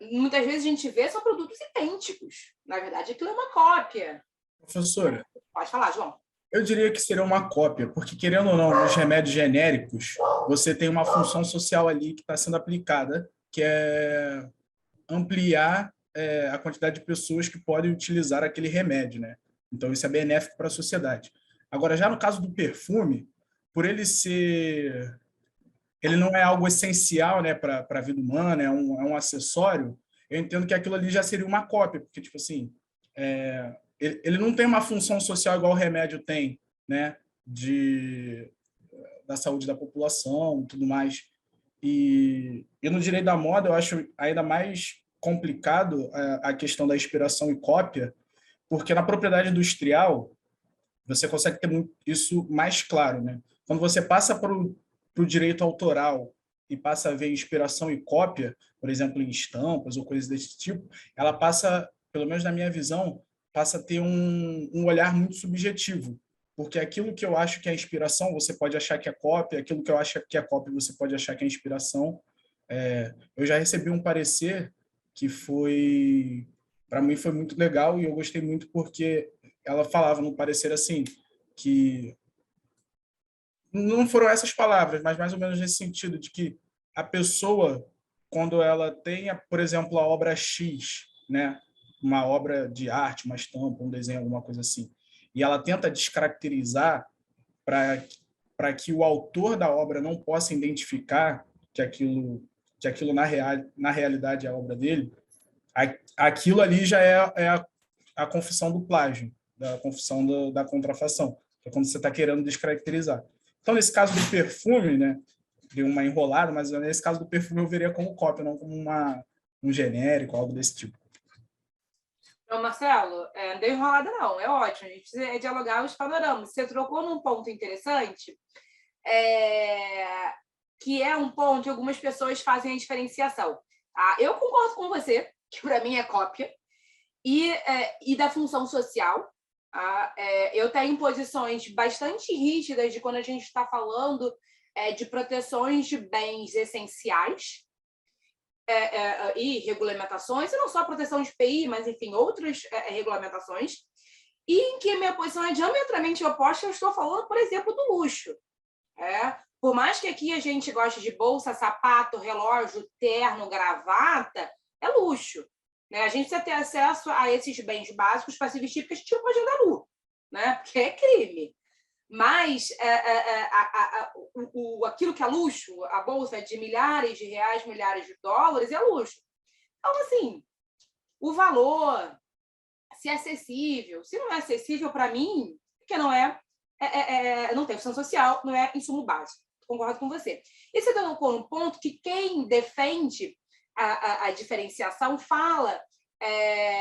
Speaker 1: muitas vezes a gente vê são produtos idênticos. Na verdade, aquilo é uma cópia.
Speaker 2: Professora,
Speaker 1: pode falar, João.
Speaker 2: Eu diria que seria uma cópia, porque, querendo ou não, nos remédios genéricos, você tem uma função social ali que está sendo aplicada, que é ampliar a quantidade de pessoas que podem utilizar aquele remédio, né? Então, isso é benéfico para a sociedade. Agora, já no caso do perfume, por ele ser... Ele não é algo essencial, né, para a vida humana, é um acessório, eu entendo que aquilo ali já seria uma cópia, porque, tipo assim, ele não tem uma função social igual o remédio tem, né, da saúde da população e tudo mais. E no direito da moda, eu acho ainda mais complicado a questão da inspiração e cópia, porque na propriedade industrial, você consegue ter isso mais claro, né? Quando você passa para o direito autoral e passa a ver inspiração e cópia, por exemplo, em estampas ou coisas desse tipo, ela passa, pelo menos na minha visão, passa a ter um olhar muito subjetivo, porque aquilo que eu acho que é inspiração, você pode achar que é cópia, aquilo que eu acho que é cópia, você pode achar que é inspiração. Eu já recebi um parecer que foi, para mim, foi muito legal e eu gostei muito porque ela falava no parecer assim, que não foram essas palavras, mas mais ou menos nesse sentido, de que a pessoa, quando ela tenha, por exemplo, a obra X, né, uma obra de arte, uma estampa, um desenho, alguma coisa assim, e ela tenta descaracterizar para para que o autor da obra não possa identificar que aquilo na realidade é a obra dele, aquilo ali já é a confissão do plágio, da confissão da contrafação, que é quando você está querendo descaracterizar. Então, nesse caso do perfume, né, deu uma enrolada, mas nesse caso do perfume eu veria como cópia, não como um genérico, algo desse tipo.
Speaker 1: Então, Marcelo, não deu enrolada não, é ótimo, a gente precisa dialogar os panoramas. Você trocou num ponto interessante, que é um ponto que algumas pessoas fazem a diferenciação. Tá? Eu concordo com você, que para mim é cópia, e da função social. Tá? Eu tenho posições bastante rígidas de quando a gente está falando de proteções de bens essenciais, e regulamentações, e não só a proteção de PI, mas, enfim, outras regulamentações, e em que a minha posição é diametralmente oposta, eu estou falando, por exemplo, do luxo. Por mais que aqui a gente goste de bolsa, sapato, relógio, terno, gravata, é luxo. Né? A gente precisa ter acesso a esses bens básicos para se vestir, porque a gente não pode andar nu, né? Porque é crime. Mas aquilo que é luxo, a bolsa de milhares de reais, milhares de dólares, é luxo. Então, assim, o valor, se é acessível, se não é acessível para mim, porque não não tem função social, não é insumo básico. Concordo com você. E você colocou um ponto que quem defende a diferenciação fala,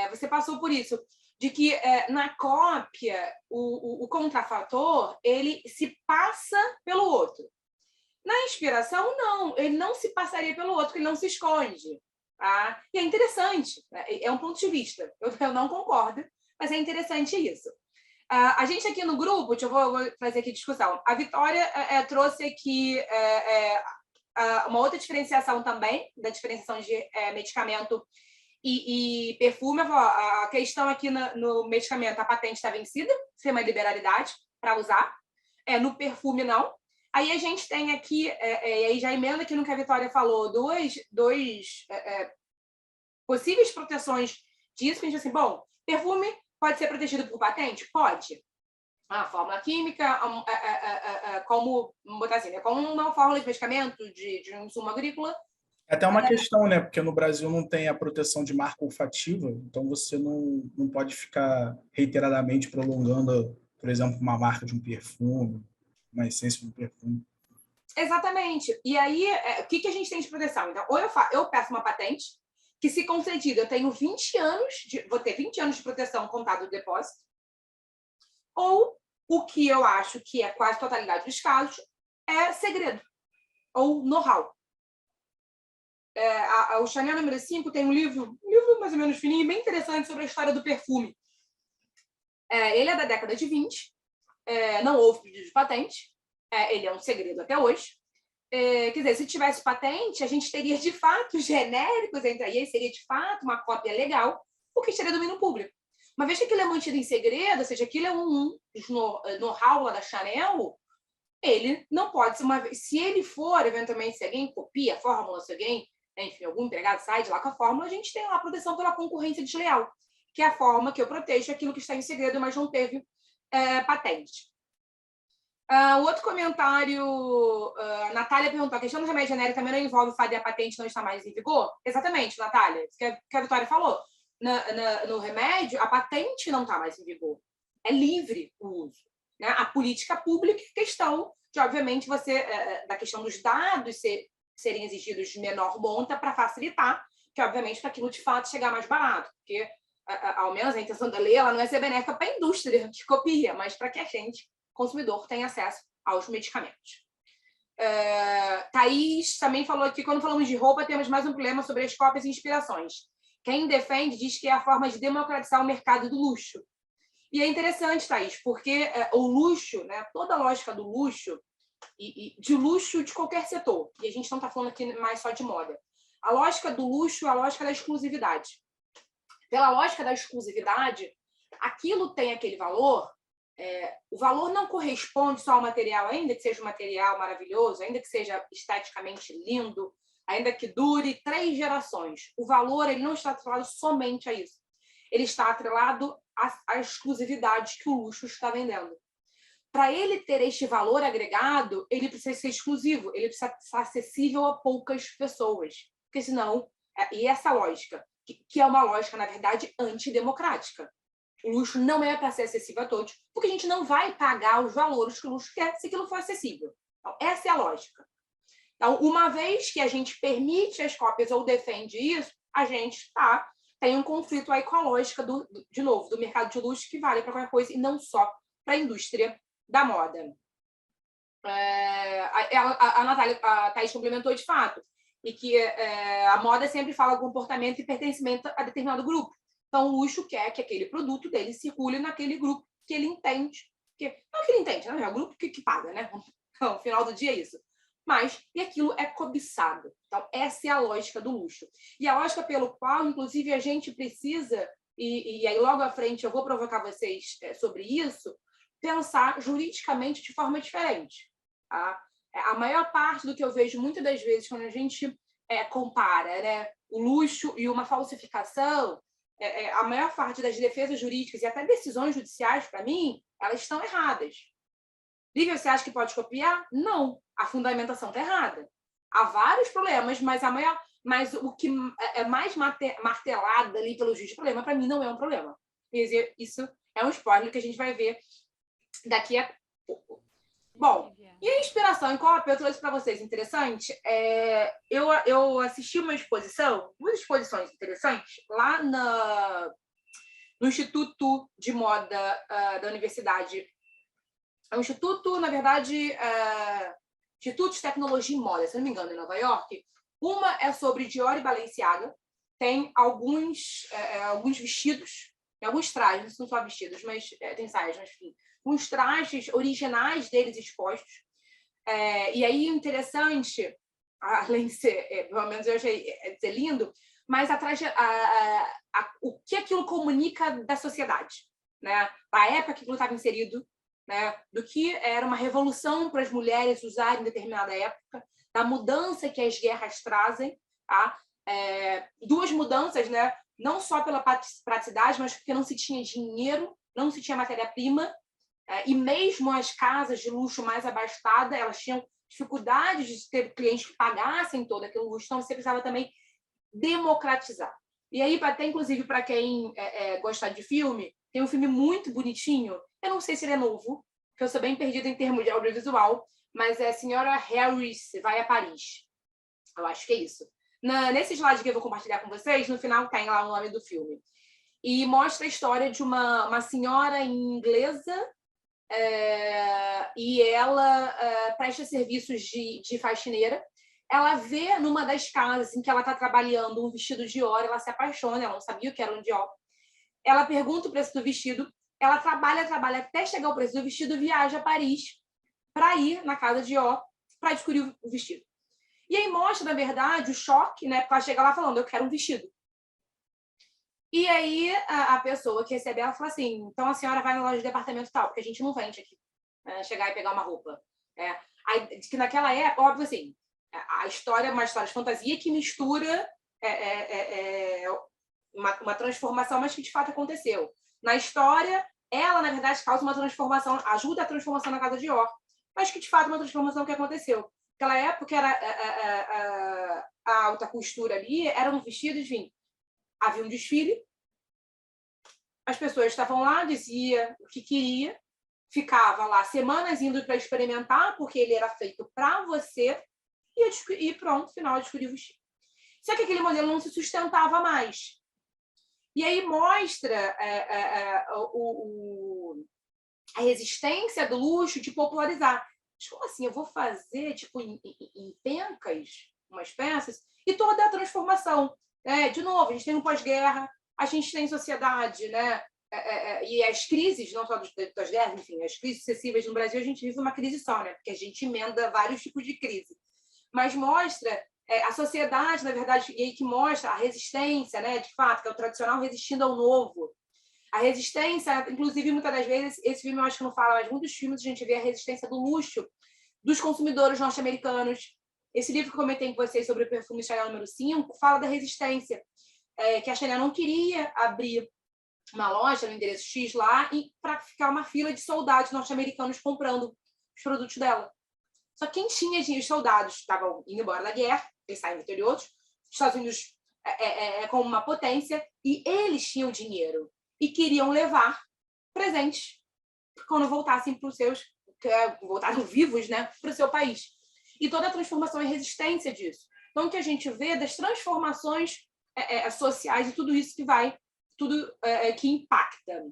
Speaker 1: você passou por isso, de que na cópia o contrafator ele se passa pelo outro. Na inspiração, não, ele não se passaria pelo outro, porque ele não se esconde. Tá? E é interessante, é um ponto de vista. Eu não concordo, mas é interessante isso. A gente aqui no grupo, eu vou fazer aqui discussão. A Vitória trouxe aqui uma outra diferenciação também, da diferenciação de medicamento e perfume. A questão aqui no medicamento, a patente está vencida, você tem uma liberalidade para usar. No perfume, não. Aí a gente tem aqui, e aí já emenda aqui no que a Vitória falou, dois possíveis proteções disso, que a gente diz assim, bom, perfume pode ser protegido por patente? Pode. A fórmula química, como, vamos botar assim, como uma fórmula de medicamento, de um insumo agrícola.
Speaker 2: É até uma questão, né? Porque no Brasil não tem a proteção de marca olfativa, então você não pode ficar reiteradamente prolongando, por exemplo, uma marca de um perfume, uma essência de um perfume.
Speaker 1: Exatamente. E aí, o que a gente tem de proteção? Então, ou eu peço uma patente, que se concedida, eu tenho 20 anos, vou ter 20 anos de proteção contado do depósito, ou o que eu acho que é quase a totalidade dos casos, é segredo, ou know-how. O Chanel número 5 tem um livro mais ou menos fininho, bem interessante sobre a história do perfume. Ele é da década de 20, não houve pedido de patente, ele é um segredo até hoje. Quer dizer, se tivesse patente, a gente teria de fato genéricos entre aí, seria de fato uma cópia legal, porque estaria domínio público. Uma vez que aquilo é mantido em segredo, ou seja, aquilo é um know-how lá da Chanel, ele não pode ser uma vez. Se ele for, eventualmente, se alguém copia a fórmula, se alguém, enfim, algum empregado sai de lá com a fórmula, a gente tem lá a proteção pela concorrência desleal, que é a forma que eu protejo aquilo que está em segredo, mas não teve patente. O outro comentário, a Natália perguntou, a questão do remédio genérico também não envolve o fato de a patente não estar mais em vigor? Exatamente, Natália, isso que a Vitória falou. No remédio, a patente não está mais em vigor. É livre o uso. Né? A política pública é questão de, obviamente, da questão dos dados serem exigidos de menor monta para facilitar, que, obviamente, para aquilo de fato chegar mais barato. Porque, ao menos, a intenção da lei ela não é ser benéfica para a indústria que copia, mas para que a gente, consumidor, tenha acesso aos medicamentos. Thaís também falou aqui, quando falamos de roupa, temos mais um problema sobre as cópias e inspirações. Quem defende diz que é a forma de democratizar o mercado do luxo. E é interessante, Thaís, porque o luxo, né, toda a lógica do luxo, e de luxo de qualquer setor, e a gente não está falando aqui mais só de moda, a lógica do luxo é a lógica da exclusividade. Pela lógica da exclusividade, aquilo tem aquele valor, o valor não corresponde só ao material, ainda que seja um material maravilhoso, ainda que seja esteticamente lindo, ainda que dure 3 gerações. O valor ele não está atrelado somente a isso. Ele está atrelado à exclusividade que o luxo está vendendo. para ele ter este valor agregado, ele precisa ser exclusivo, ele precisa ser acessível a poucas pessoas. Porque senão, e essa lógica, que é uma lógica, na verdade, antidemocrática. O luxo não é para ser acessível a todos, porque a gente não vai pagar os valores que o luxo quer se aquilo for acessível. Então, essa é a lógica. Então, uma vez que a gente permite as cópias ou defende isso, a gente tem um conflito aí com a lógica, de novo, do mercado de luxo, que vale para qualquer coisa e não só para a indústria da moda. A Natália, a Thaís complementou de fato, e que a moda sempre fala comportamento e pertencimento a determinado grupo. Então, o luxo quer que aquele produto dele circule naquele grupo que ele entende. Não que ele entende, não é o grupo que paga, né? Então, no final do dia é isso. E aquilo é cobiçado. Então, essa é a lógica do luxo. E a lógica pelo qual, inclusive, a gente precisa, e aí logo à frente eu vou provocar vocês sobre isso, pensar juridicamente de forma diferente. Tá? A maior parte do que eu vejo muitas das vezes quando a gente compara, né, o luxo e uma falsificação, a maior parte das defesas jurídicas e até decisões judiciais, para mim, elas estão erradas. Lívia, você acha que pode copiar? Não. A fundamentação está errada. Há vários problemas, mas o que é mais martelado ali pelo juiz de problema, para mim, não é um problema. Isso é um spoiler que a gente vai ver daqui a pouco. Bom, e a inspiração em cópia eu trouxe para vocês interessante. Eu assisti duas exposições interessantes lá no Instituto de Moda da Universidade. É um instituto, na verdade, Instituto de Tecnologia e Moda, se não me engano, em Nova York. Uma é sobre Dior e Balenciaga. Tem alguns vestidos, alguns trajes, não só vestidos, mas tem saias, mas enfim. Uns trajes originais deles expostos. E aí, interessante, além de ser, pelo menos eu achei ser lindo, mas o que aquilo comunica da sociedade, né? Da época que aquilo estava inserido, né? Do que era uma revolução para as mulheres usarem em determinada época, da mudança que as guerras trazem, tá? Duas mudanças, né? Não só pela praticidade, mas porque não se tinha dinheiro, não se tinha matéria-prima, e mesmo as casas de luxo mais abastadas, elas tinham dificuldades de ter clientes que pagassem todo aquele luxo, então você precisava também democratizar. E aí, até inclusive para quem gosta de filme, tem um filme muito bonitinho, eu não sei se ele é novo, porque eu sou bem perdida em termos de audiovisual, mas é Senhora Harris Vai a Paris. Eu acho que é isso. Nesse slide que eu vou compartilhar com vocês, no final tem lá o nome do filme. E mostra a história de uma senhora inglesa, e ela presta serviços de faxineira. Ela vê numa das casas em que ela está trabalhando um vestido Dior, ela se apaixona, ela não sabia o que era um Dior. Ela pergunta o preço do vestido, ela trabalha até chegar ao preço do vestido, viaja a Paris para ir na casa Dior para descobrir o vestido. E aí mostra, na verdade, o choque, né? Porque ela chega lá falando, eu quero um vestido. E aí a pessoa que recebe ela fala assim, então a senhora vai na loja de departamento tal, porque a gente não vende aqui, chegar e pegar uma roupa. Aí, que naquela época, óbvio assim, a história é uma história de fantasia que mistura uma transformação, mas que de fato aconteceu. Na história, ela, na verdade, causa uma transformação, ajuda a transformação na casa de Dior, mas que de fato é uma transformação que aconteceu. Naquela época, era a alta costura ali, eram vestidos, enfim, havia um desfile, as pessoas estavam lá, dizia o que queria, ficava lá semanas indo para experimentar, porque ele era feito para você, e pronto, final, descobri o vestido. Só que aquele modelo não se sustentava mais. E aí mostra a resistência do luxo de popularizar. Mas como assim? Eu vou fazer tipo, em pencas, umas peças, e toda a transformação. De novo, a gente tem um pós-guerra, a gente tem sociedade, né? E as crises, não só das guerras, enfim, as crises sucessivas no Brasil, a gente vive uma crise só, né? Porque a gente emenda vários tipos de crise. Mas mostra a sociedade, na verdade, e aí que mostra a resistência, né? De fato, que é o tradicional resistindo ao novo. A resistência, inclusive, muitas das vezes, esse filme eu acho que não fala, mas muitos filmes a gente vê a resistência do luxo dos consumidores norte-americanos. Esse livro que eu comentei com vocês sobre o perfume Chanel número 5 fala da resistência, que a Chanel não queria abrir uma loja no endereço X lá e para ficar uma fila de soldados norte-americanos comprando os produtos dela. Só que quem tinha dinheiro, os soldados estavam indo embora da guerra, eles saem vitoriosos, os Estados Unidos como uma potência, e eles tinham dinheiro e queriam levar presentes quando voltassem para os seus, voltaram vivos, né, para o seu país. E toda a transformação e resistência disso. Então, o que a gente vê das transformações sociais e tudo isso que vai, tudo que impacta.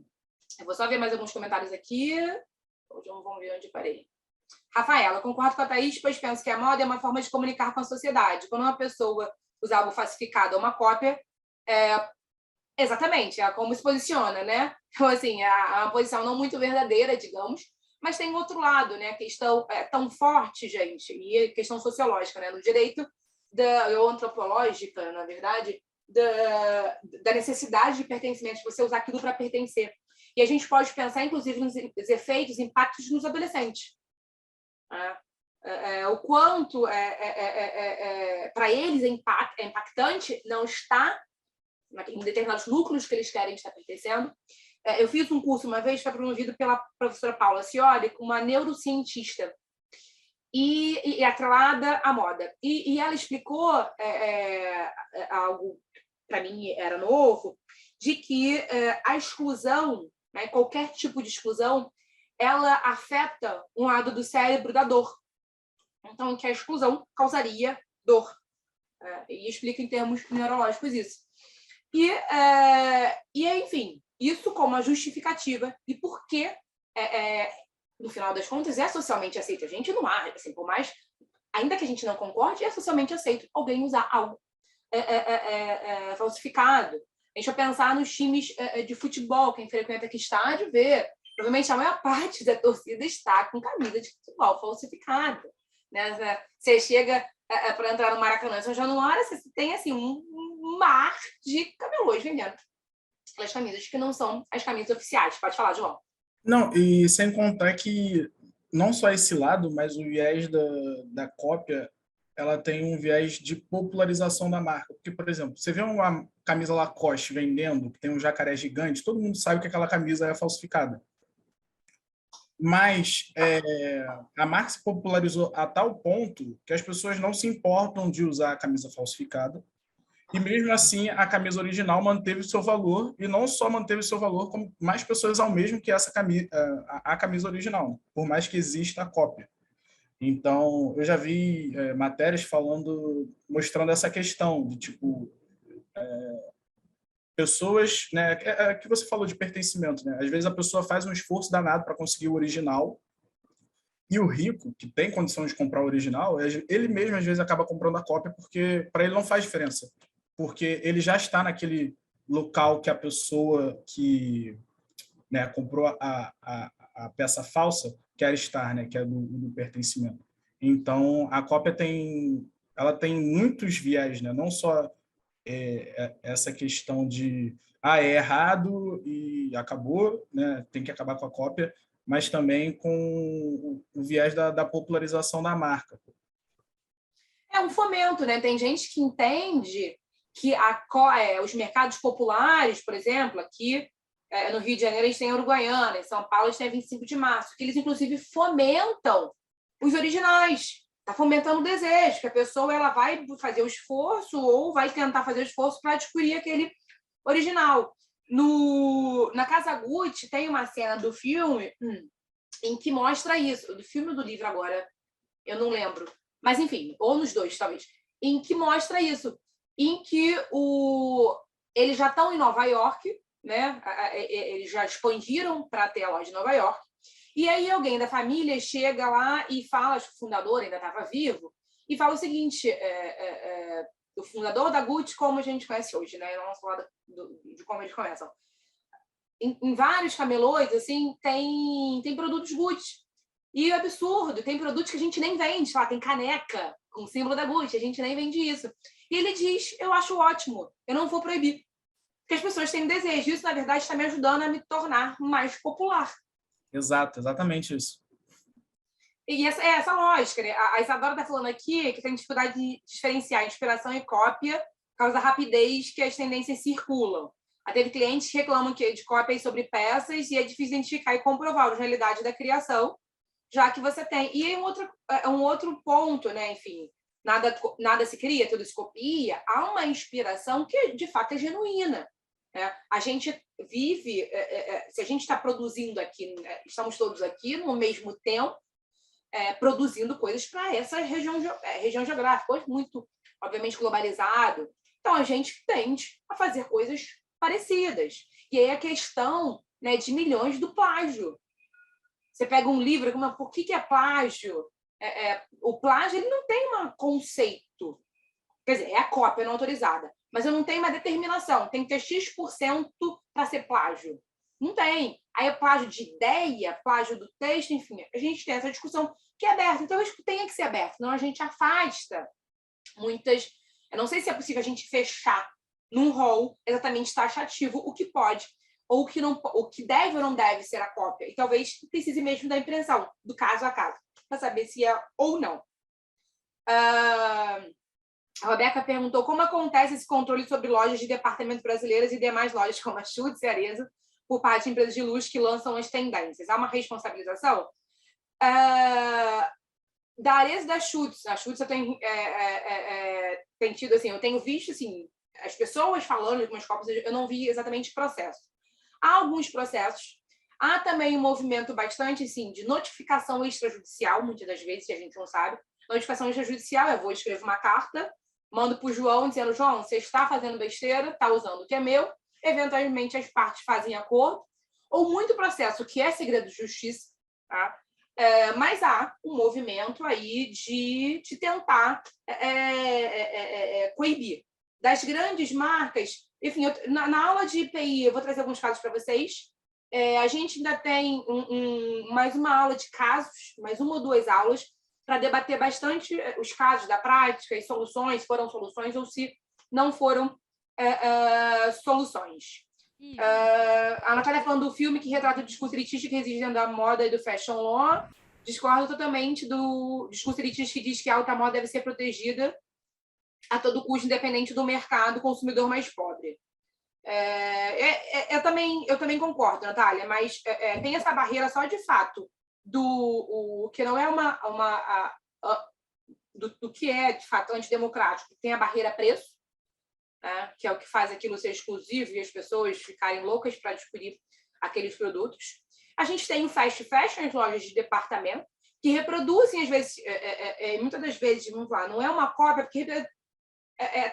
Speaker 1: Eu vou só ver mais alguns comentários aqui. Vamos ver onde eu parei. Rafaela, concordo com a Thaís, pois penso que a moda é uma forma de comunicar com a sociedade. Quando uma pessoa usa algo falsificado ou uma cópia, exatamente, é como se posiciona, né? Então, assim, é uma posição não muito verdadeira, digamos, mas tem outro lado, né? A questão é tão forte, gente, e a questão sociológica, né? No direito ou antropológica, na verdade, da necessidade de pertencimento, de você usar aquilo para pertencer. E a gente pode pensar, inclusive, nos efeitos, impactos nos adolescentes. O quanto para eles é impactante não está em determinados núcleos que eles querem estar pertencendo. Eu fiz um curso uma vez, foi promovido pela professora Paula Cioli, uma neurocientista, e atrelada à moda. E ela explicou algo, para mim era novo, de que a exclusão, né, qualquer tipo de exclusão, ela afeta um lado do cérebro da dor. Então, que a exclusão causaria dor. E explica em termos neurológicos isso. E enfim, isso como a justificativa e por que, no final das contas, é socialmente aceito. A gente não acha, assim, por mais, ainda que a gente não concorde, é socialmente aceito alguém usar algo falsificado. A gente vai pensar nos times de futebol, quem frequenta aqui estádio vê. Provavelmente a maior parte da torcida está com camisa de futebol falsificada. Né? Você chega para entrar no Maracanã, São Januário, você tem assim, um mar de camelôs vendendo aquelas camisas que não são as camisas oficiais. Pode falar, João.
Speaker 2: Não, e sem contar que não só esse lado, mas o viés da cópia, ela tem um viés de popularização da marca. Porque, por exemplo, você vê uma camisa Lacoste vendendo, que tem um jacaré gigante, todo mundo sabe que aquela camisa é falsificada. Mas a marca se popularizou a tal ponto que as pessoas não se importam de usar a camisa falsificada. E mesmo assim, a camisa original manteve o seu valor, e não só manteve o seu valor, como mais pessoas almejam que essa camisa, a camisa original, por mais que exista a cópia. Então, eu já vi matérias mostrando essa questão de, tipo, pessoas, né, que você falou de pertencimento, né? Às vezes a pessoa faz um esforço danado para conseguir o original, e o rico, que tem condição de comprar o original, ele mesmo às vezes acaba comprando a cópia, porque para ele não faz diferença, porque ele já está naquele local que a pessoa que, né, comprou a peça falsa quer estar, né, que é do pertencimento. Então, a cópia ela tem muitos viés, né? Não só essa questão de é errado e acabou, né? Tem que acabar com a cópia, mas também com o viés da popularização da marca.
Speaker 1: É um fomento, né? Tem gente que entende que os mercados populares, por exemplo, aqui no Rio de Janeiro a gente tem a Uruguaiana, em São Paulo a gente tem a 25 de março, que eles inclusive fomentam os originais. Está fomentando o desejo, que a pessoa ela vai fazer o esforço ou vai tentar fazer o esforço para adquirir aquele original. Na Casa Gucci tem uma cena do filme em que mostra isso, do filme ou do livro agora, eu não lembro, mas enfim, ou nos dois talvez, em que mostra isso, em que eles já estão em Nova York, né? Eles já expandiram para ter a loja em Nova York. E aí alguém da família chega lá e fala, acho que o fundador ainda estava vivo, e fala o seguinte, o fundador da Gucci, como a gente conhece hoje, né? Não vamos falar de como eles começam. Em vários camelôs, assim, tem produtos Gucci. E é absurdo, tem produtos que a gente nem vende, lá, tem caneca com o símbolo da Gucci, a gente nem vende isso. E ele diz, eu acho ótimo, eu não vou proibir. Porque as pessoas têm desejo. Isso, na verdade, está me ajudando a me tornar mais popular.
Speaker 2: Exato, exatamente isso.
Speaker 1: E essa lógica, né? A Isadora está falando aqui que tem dificuldade de diferenciar inspiração e cópia por causa da rapidez que as tendências circulam. Teve clientes que reclamam de cópias sobre peças e é difícil identificar e comprovar a originalidade da criação, já que você tem. E um outro ponto, né? Enfim, nada se cria, tudo se copia. Há uma inspiração que, de fato, é genuína. Né? A gente vive, se a gente está produzindo aqui, estamos todos aqui no mesmo tempo, produzindo coisas para essa região geográfica, hoje muito, obviamente, globalizado. Então, a gente tende a fazer coisas parecidas. E aí a questão, né, de milhões do plágio. Você pega um livro, por que é plágio? O plágio ele não tem um conceito. Quer dizer, é a cópia não autorizada. Mas eu não tenho uma determinação. Tem que ter X% para ser plágio. Não tem. Aí é plágio de ideia, plágio do texto, enfim. A gente tem essa discussão que é aberta. Então, isso tem que ser aberto. Senão a gente afasta muitas... Eu não sei se é possível a gente fechar num rol exatamente taxativo o que pode ou o que deve ou não deve ser a cópia. E talvez precise mesmo da impressão, do caso a caso, para saber se é ou não. A Roberta perguntou como acontece esse controle sobre lojas de departamento brasileiras e demais lojas como a Schutz e a Arezzo por parte de empresas de luxo que lançam as tendências. Há uma responsabilização? Da Arezzo e da Schutz. A Schutz eu tenho tido, assim, eu tenho visto assim, as pessoas falando de algumas cópias, eu não vi exatamente processo. Há alguns processos. Há também um movimento bastante assim, de notificação extrajudicial, muitas das vezes, que a gente não sabe. Notificação extrajudicial, eu vou escrever uma carta, mando para o João, dizendo, João, você está fazendo besteira, está usando o que é meu, eventualmente as partes fazem acordo, ou muito processo que é segredo de justiça, tá? Mas há um movimento aí de tentar coibir. Das grandes marcas, enfim, na aula de IPI, eu vou trazer alguns casos para vocês. A gente ainda tem mais uma aula de casos, mais uma ou duas aulas, para debater bastante os casos da prática e soluções, se foram soluções ou se não foram soluções. A Natália falando do filme que retrata o discurso elitista que existe dentro da moda e do fashion law. Discordo totalmente do discurso elitista que diz que a alta moda deve ser protegida a todo custo, independente do mercado consumidor mais pobre. Eu também concordo, Natália, mas tem essa barreira só de fato do que não é do que é de fato antidemocrático. Tem a barreira preço, né, que é o que faz aquilo ser exclusivo e as pessoas ficarem loucas para adquirir aqueles produtos. A gente tem o fast fashion, as lojas de departamento, que reproduzem, às vezes, muitas das vezes, vamos lá, não é uma cópia, porque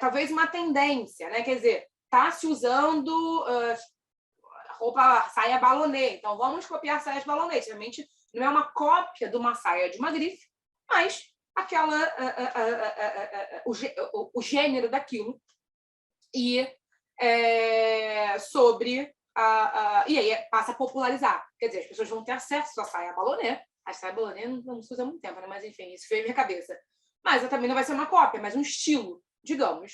Speaker 1: talvez uma tendência, né? Quer dizer, está se usando roupa, saia balonê, então vamos copiar saias balonê. Realmente não é uma cópia de uma saia de uma grife, mas o gênero daquilo e sobre e aí passa a popularizar. Quer dizer, as pessoas vão ter acesso à saia balonê. A saia balonê não se usa há muito tempo, né? Mas enfim, isso veio na minha cabeça. Mas também não vai ser uma cópia, mas um estilo, digamos.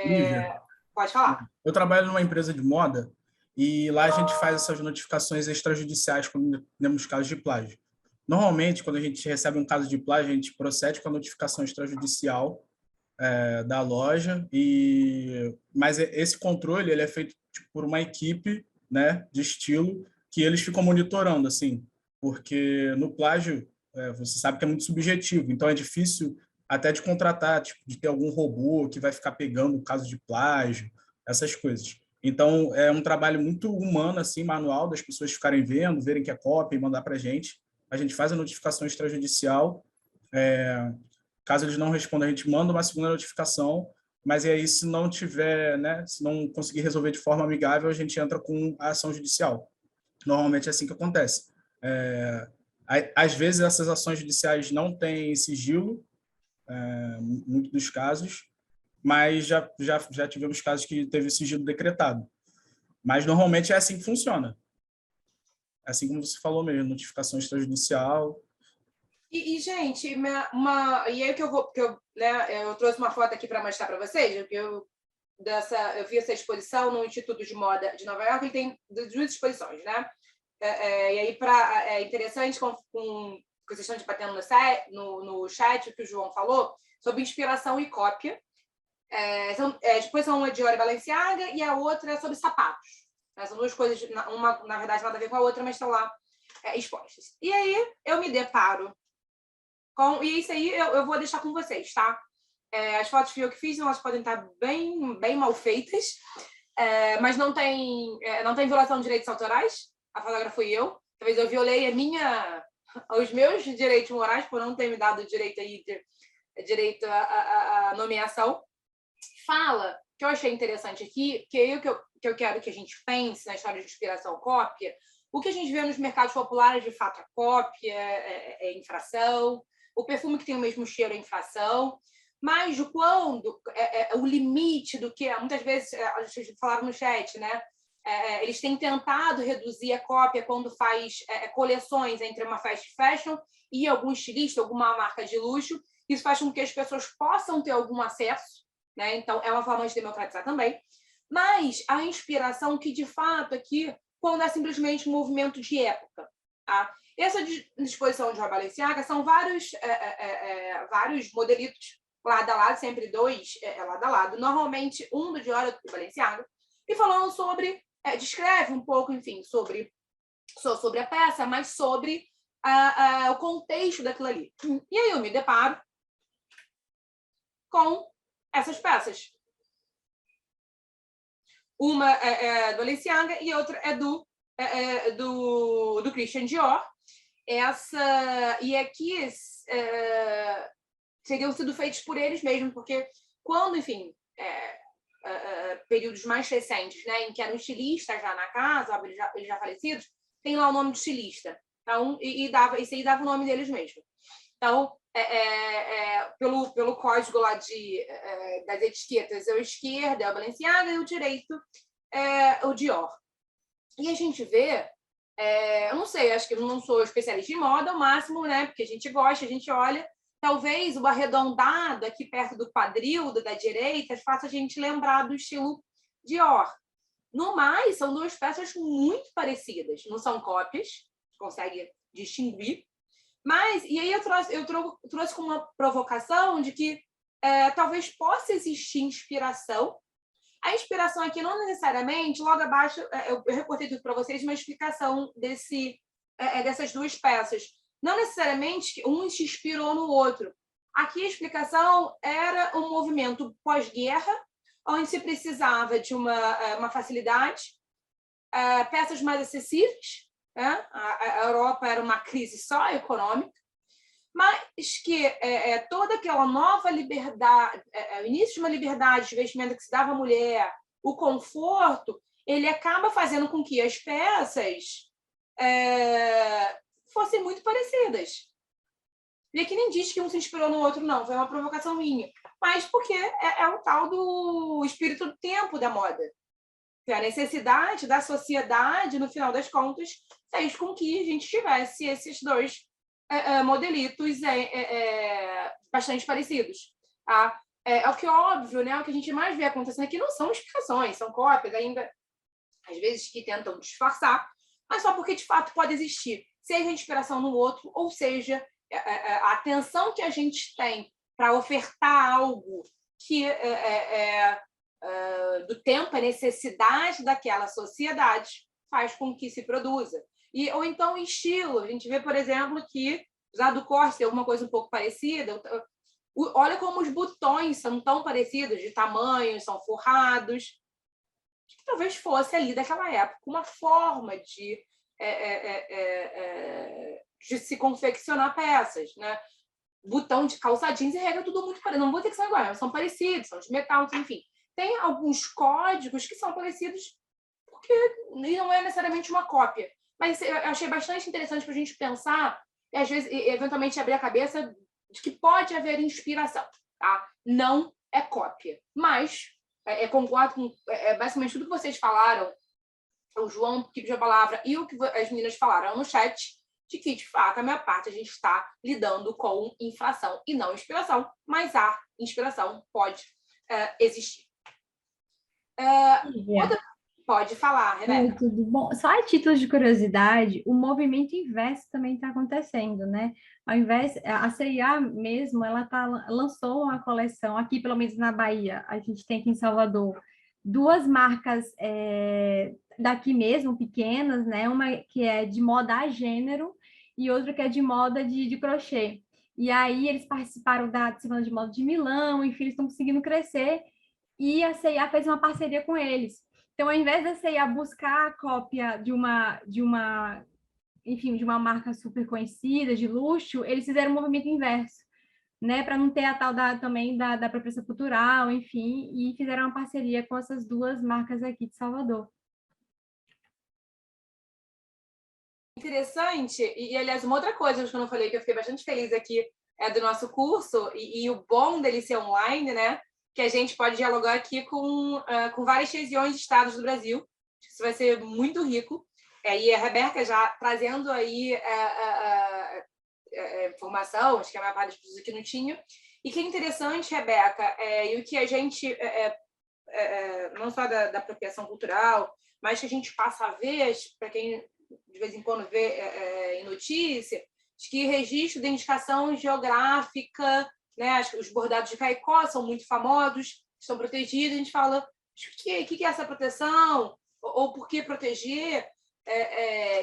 Speaker 2: Lívia,
Speaker 1: Pode falar.
Speaker 2: eu trabalho numa empresa de moda e lá a gente faz essas notificações extrajudiciais quando temos casos de plágio. Normalmente, quando a gente recebe um caso de plágio, a gente procede com a notificação extrajudicial da loja, mas esse controle ele é feito por uma equipe, né, de estilo que eles ficam monitorando, assim, porque no plágio você sabe que é muito subjetivo, então é difícil até de contratar, tipo, de ter algum robô que vai ficar pegando o caso de plágio, essas coisas. Então, é um trabalho muito humano, assim, manual, das pessoas ficarem vendo, verem que é cópia e mandar para a gente. A gente faz a notificação extrajudicial. Caso eles não respondam, a gente manda uma segunda notificação, mas e aí, se não tiver, né, se não conseguir resolver de forma amigável, a gente entra com a ação judicial. Normalmente é assim que acontece. Às vezes, essas ações judiciais não têm sigilo, muito dos casos, mas já tivemos casos que teve sigilo decretado. Mas normalmente é assim que funciona. É assim como você falou mesmo, notificação extrajudicial.
Speaker 1: Gente, e aí eu trouxe uma foto aqui para mostrar para vocês, porque eu vi essa exposição no Instituto de Moda de Nova York, ele tem duas exposições, né? E aí é interessante com vocês estão debatendo no chat o que o João falou sobre inspiração e cópia. Depois são uma Dior e Balenciaga e a outra é sobre sapatos. São duas coisas, uma, na verdade, nada a ver com a outra, mas estão lá expostas. E aí eu me deparo com... E isso aí eu vou deixar com vocês, tá? As fotos que eu que fiz, elas podem estar bem mal feitas, mas não tem violação de direitos autorais. A fotógrafa fui eu. Talvez eu violei os meus direitos morais por não ter me dado direito à nomeação. Fala, que eu achei interessante aqui, que eu quero que a gente pense na história de inspiração cópia, o que a gente vê nos mercados populares, de fato, é cópia, é infração, o perfume que tem o mesmo cheiro é infração, mas de quando o limite do que, muitas vezes, vocês falaram no chat, né? Eles têm tentado reduzir a cópia quando faz coleções entre uma fast fashion e algum estilista, alguma marca de luxo. Isso faz com que as pessoas possam ter algum acesso, né? Então, é uma forma de democratizar também. Mas a inspiração que, de fato, aqui, quando é simplesmente um movimento de época. Tá? Essa disposição de Balenciaga são vários modelitos lado a lado, sempre dois lado a lado. Normalmente, um do Dior e outro do Balenciaga. E falando sobre... descreve um pouco, enfim, sobre a peça, mas sobre o contexto daquilo ali. E aí eu me deparo com essas peças. Uma é do Balenciaga e outra é do Christian Dior. E aqui teriam sido feitos por eles mesmos, porque quando, enfim, períodos mais recentes, né, em que era um estilista já na casa, eles já falecidos, tem lá o nome do estilista. Então, isso aí dava o nome deles mesmo. Então, pelo código lá das etiquetas, o esquerdo é o Balenciaga e o direito é o Dior. E a gente vê, eu não sei, acho que eu não sou especialista em moda, ao máximo, né, porque a gente gosta, a gente olha, talvez o arredondado aqui perto do quadril da direita faça a gente lembrar do estilo Dior. No mais, são duas peças muito parecidas, não são cópias, consegue distinguir. Mas, e aí eu trouxe com uma provocação de que talvez possa existir inspiração. A inspiração aqui não necessariamente, logo abaixo, eu reportei tudo para vocês, uma explicação dessas duas peças. Não necessariamente que um se inspirou no outro. Aqui a explicação era um movimento pós-guerra, onde se precisava de uma facilidade, peças mais acessíveis, né? A Europa era uma crise só econômica, mas que toda aquela nova liberdade, o início de uma liberdade de vestimenta que se dava à mulher, o conforto, ele acaba fazendo com que as peças fossem muito parecidas. E aqui nem diz que um se inspirou no outro, não, foi uma provocação minha. Mas porque é o tal do espírito do tempo da moda. Que a necessidade da sociedade, no final das contas, fez com que a gente tivesse esses dois modelitos bastante parecidos. Tá? O que é óbvio, né? O que a gente mais vê acontecendo aqui não são inspirações, são cópias, ainda, às vezes, que tentam disfarçar, mas só porque, de fato, pode existir, seja inspiração no outro, ou seja, a atenção que a gente tem para ofertar algo que do tempo, a necessidade daquela sociedade faz com que se produza. Ou então estilo. A gente vê, por exemplo, que já do corte tem alguma coisa um pouco parecida. Olha como os botões são tão parecidos, de tamanho, são forrados. Que talvez fosse ali daquela época uma forma de se confeccionar peças, né? Botão de calça jeans e regra tudo muito parecido. Não vou ter que ser igual, são parecidos, são de metal, enfim. Tem alguns códigos que são parecidos porque não é necessariamente uma cópia. Mas eu achei bastante interessante para a gente pensar e, às vezes, eventualmente, abrir a cabeça de que pode haver inspiração. Tá? Não é cópia. Mas concordo com basicamente tudo que vocês falaram, o João que pediu a palavra e o que as meninas falaram no chat, de que, de fato, a minha parte, a gente está lidando com inflação e não inspiração, mas a inspiração pode existir. Pode falar,
Speaker 3: Oi,
Speaker 1: Rebeca.
Speaker 3: tudo bom? Só a título de curiosidade, o movimento inverso também está acontecendo, né? Ao invés, a C&A mesmo, lançou uma coleção, aqui pelo menos na Bahia, a gente tem aqui em Salvador, duas marcas daqui mesmo, pequenas, né? Uma que é de moda a gênero e outra que é de moda de crochê. E aí eles participaram da Semana de Moda de Milão, enfim, eles estão conseguindo crescer, e a C&A fez uma parceria com eles. Então, ao invés de você ir a buscar a cópia enfim, de uma marca super conhecida, de luxo, eles fizeram um movimento inverso, né? Para não ter a tal também da apropriação cultural, enfim, e fizeram uma parceria com essas duas marcas aqui de Salvador.
Speaker 1: Interessante. Aliás, uma outra coisa que eu não falei, que eu fiquei bastante feliz aqui, é do nosso curso, e o bom dele ser online, né? Que a gente pode dialogar aqui com várias regiões de estados do Brasil. Isso vai ser muito rico. E a Rebeca já trazendo aí informação, acho que a maior parte das pessoas aqui não tinha. E que é interessante, Rebeca, e o que a gente, não só da apropriação cultural, mas que a gente passa a ver, para quem de vez em quando vê em notícia, de que registro de indicação geográfica, né? Os bordados de Caicó são muito famosos, estão protegidos, a gente fala, o que é essa proteção? Ou por que proteger?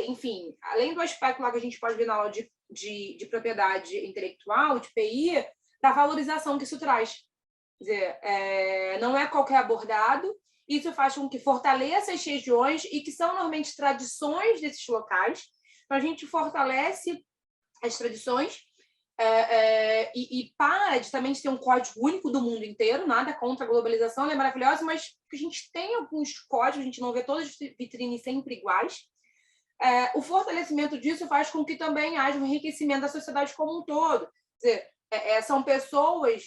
Speaker 1: Enfim, além do aspecto lá que a gente pode ver na aula de propriedade intelectual, de PI, da valorização que isso traz. Quer dizer, não é qualquer bordado, isso faz com que fortaleça as regiões e que são normalmente tradições desses locais. Então, a gente fortalece as tradições e para de também ter um código único do mundo inteiro, nada contra a globalização, ela é maravilhosa, mas a gente tem alguns códigos, a gente não vê todas as vitrines sempre iguais. O fortalecimento disso faz com que também haja um enriquecimento da sociedade como um todo. Quer dizer, são pessoas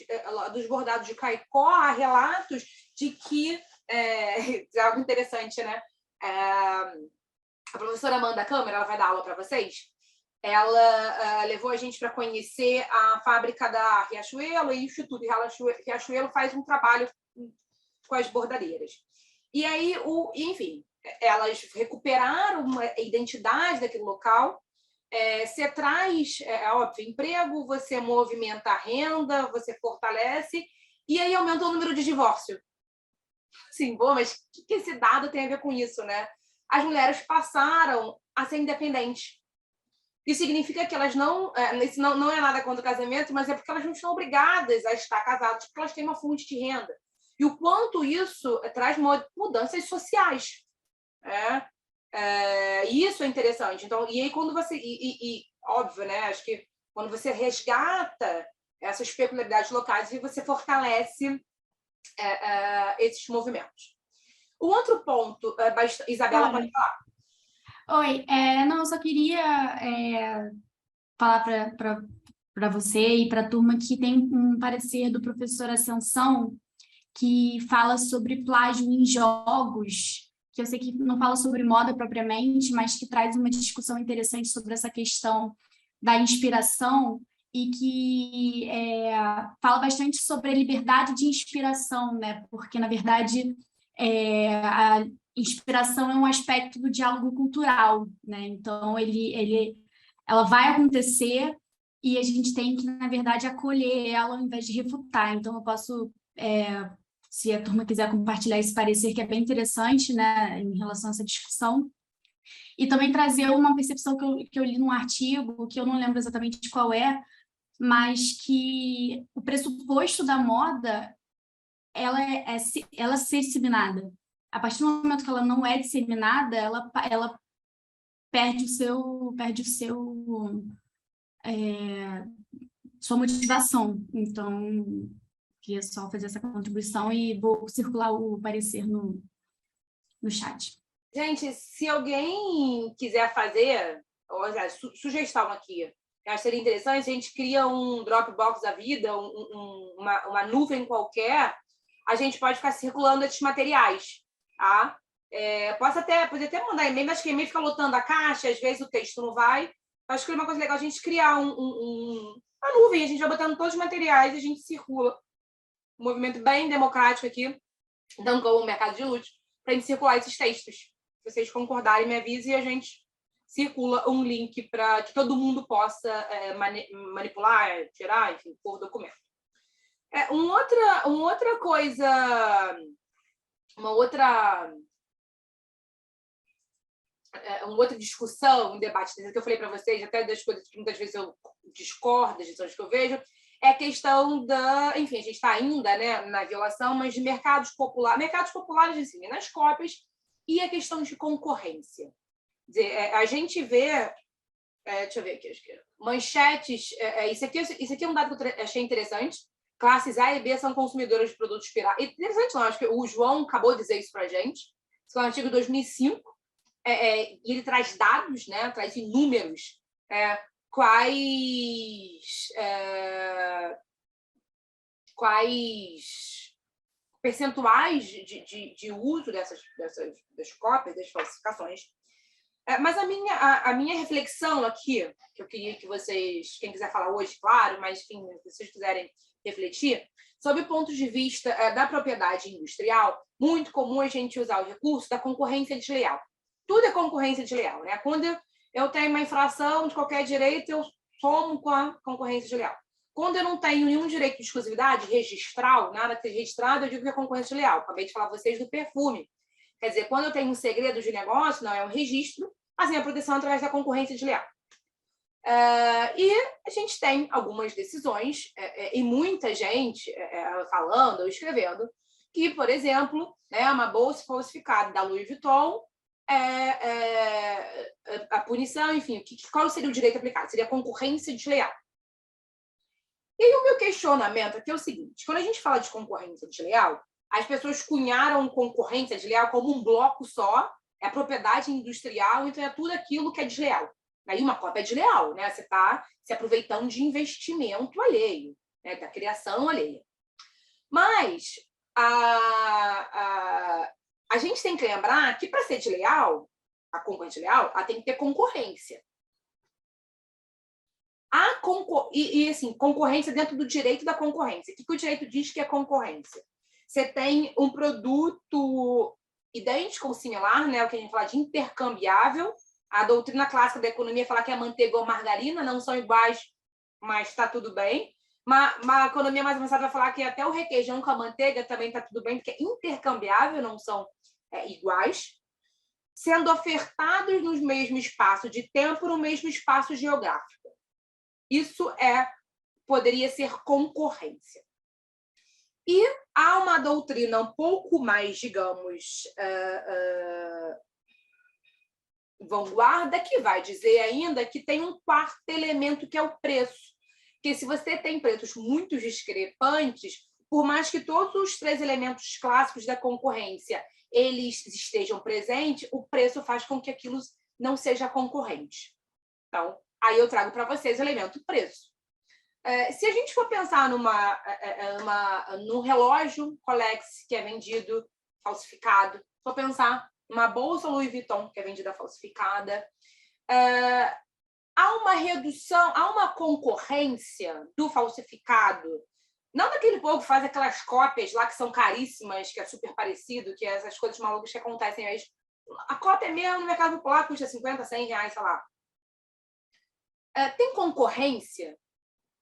Speaker 1: dos bordados de Caicó, há relatos de que é algo interessante, né? A professora Amanda Câmara, ela vai dar aula para vocês. Ela levou a gente para conhecer a fábrica da Riachuelo, e o Instituto Riachuelo faz um trabalho com as bordadeiras. E aí, enfim, elas recuperaram a identidade daquele local. Você traz, óbvio, emprego, você movimenta a renda, você fortalece, e aí aumenta o número de divórcio. Sim, bom, mas o que esse dado tem a ver com isso, né? As mulheres passaram a ser independentes. Isso significa que elas isso não é nada contra o casamento, mas é porque elas não estão obrigadas a estar casadas, porque elas têm uma fonte de renda. E o quanto isso traz mudanças sociais. Isso é interessante. Então, e aí quando você... óbvio, né? Acho que quando você resgata essas peculiaridades locais, você fortalece esses movimentos. O outro ponto, Isabela, pode falar.
Speaker 4: Oi, não, eu só queria falar para você e para a turma que tem um parecer do professor Ascensão que fala sobre plágio em jogos, que eu sei que não fala sobre moda propriamente, mas que traz uma discussão interessante sobre essa questão da inspiração e que fala bastante sobre a liberdade de inspiração, né? Porque, na verdade, a inspiração é um aspecto do diálogo cultural, né? Então, ela vai acontecer e a gente tem que, na verdade, acolher ela ao invés de refutar. Então, eu posso, se a turma quiser compartilhar esse parecer, que é bem interessante, né, em relação a essa discussão, e também trazer uma percepção que eu li num artigo, que eu não lembro exatamente qual mas que o pressuposto da moda ela ser disseminada. A partir do momento que ela não é disseminada, ela perde sua motivação. Então, queria só fazer essa contribuição e vou circular o parecer no chat.
Speaker 1: Gente, se alguém quiser fazer, sugestão aqui, eu acho que seria interessante, a gente cria um Dropbox da vida, uma nuvem qualquer, a gente pode ficar circulando esses materiais, tá? Pode até mandar e-mail, mas que e-mail fica lotando a caixa, às vezes o texto não vai. Acho que é uma coisa legal a gente criar uma nuvem, a gente vai botando todos os materiais e a gente circula. Um movimento bem democrático aqui, não como o mercado de luxo, para a gente circular esses textos. Se vocês concordarem, me avisem e a gente circula um link para que todo mundo possa manipular, tirar, enfim, por documento. Uma outra discussão, um debate que eu falei para vocês, até das coisas que muitas vezes eu discordo, das decisões que eu vejo, é a questão da... Enfim, a gente está ainda, né, na violação, mas de mercados populares, assim, nas cópias, e a questão de concorrência. Quer dizer, a gente vê... deixa eu ver aqui, acho que manchetes... Isso aqui é um dado que eu achei interessante. Classes A e B são consumidoras de produtos piratas. Interessante, não, acho que o João acabou de dizer isso para a gente. Isso é um artigo de 2005. E ele traz dados, né, traz inúmeros, quais percentuais de uso das cópias, das falsificações. Mas a minha reflexão aqui, que eu queria que vocês, quem quiser falar hoje, claro, mas, enfim, se vocês quiserem refletir, sobre o ponto de vista da propriedade industrial, muito comum a gente usar o recurso da concorrência desleal. Tudo é concorrência desleal, né? Quando eu tenho uma infração de qualquer direito, eu somo com a concorrência desleal. Quando eu não tenho nenhum direito de exclusividade registral, nada que seja registrado, eu digo que é concorrência desleal. Acabei de falar para vocês do perfume. Quer dizer, quando eu tenho um segredo de negócio, não é um registro, mas é a proteção através da concorrência desleal. E a gente tem algumas decisões, e muita gente falando ou escrevendo, que, por exemplo, né, uma bolsa falsificada da Louis Vuitton, a punição, enfim, qual seria o direito aplicado? Seria a concorrência desleal. E aí o meu questionamento aqui é o seguinte: quando a gente fala de concorrência desleal, as pessoas cunharam concorrência desleal como um bloco só, é a propriedade industrial, então é tudo aquilo que é desleal. Aí uma cópia é desleal, né? Você está se aproveitando de investimento alheio, né? Da criação alheia. Mas a gente tem que lembrar que, para ser desleal, a concorrência desleal, ela tem que ter concorrência. Assim, concorrência dentro do direito da concorrência. O que o direito diz que é concorrência? Você tem um produto idêntico ou similar, né? O que a gente fala de intercambiável. A doutrina clássica da economia fala que a manteiga ou a margarina não são iguais, mas está tudo bem. Uma economia mais avançada vai falar que até o requeijão com a manteiga também está tudo bem, porque é intercambiável, não são iguais, sendo ofertados no mesmo espaço de tempo, no mesmo espaço geográfico. Isso poderia ser concorrência. E há uma doutrina um pouco mais, digamos, vanguarda, que vai dizer ainda que tem um quarto elemento, que é o preço. Porque se você tem preços muito discrepantes, por mais que todos os 3 elementos clássicos da concorrência eles estejam presentes, o preço faz com que aquilo não seja concorrente. Então, aí eu trago para vocês o elemento preço. Se a gente for pensar num relógio Rolex que é vendido falsificado, for pensar numa bolsa Louis Vuitton que é vendida falsificada, há uma redução, há uma concorrência do falsificado, não daquele povo que faz aquelas cópias lá que são caríssimas, que é super parecido, que é essas coisas malucas que acontecem, mas a cópia mesmo no mercado popular custa 50, 100 reais, sei lá. Tem concorrência?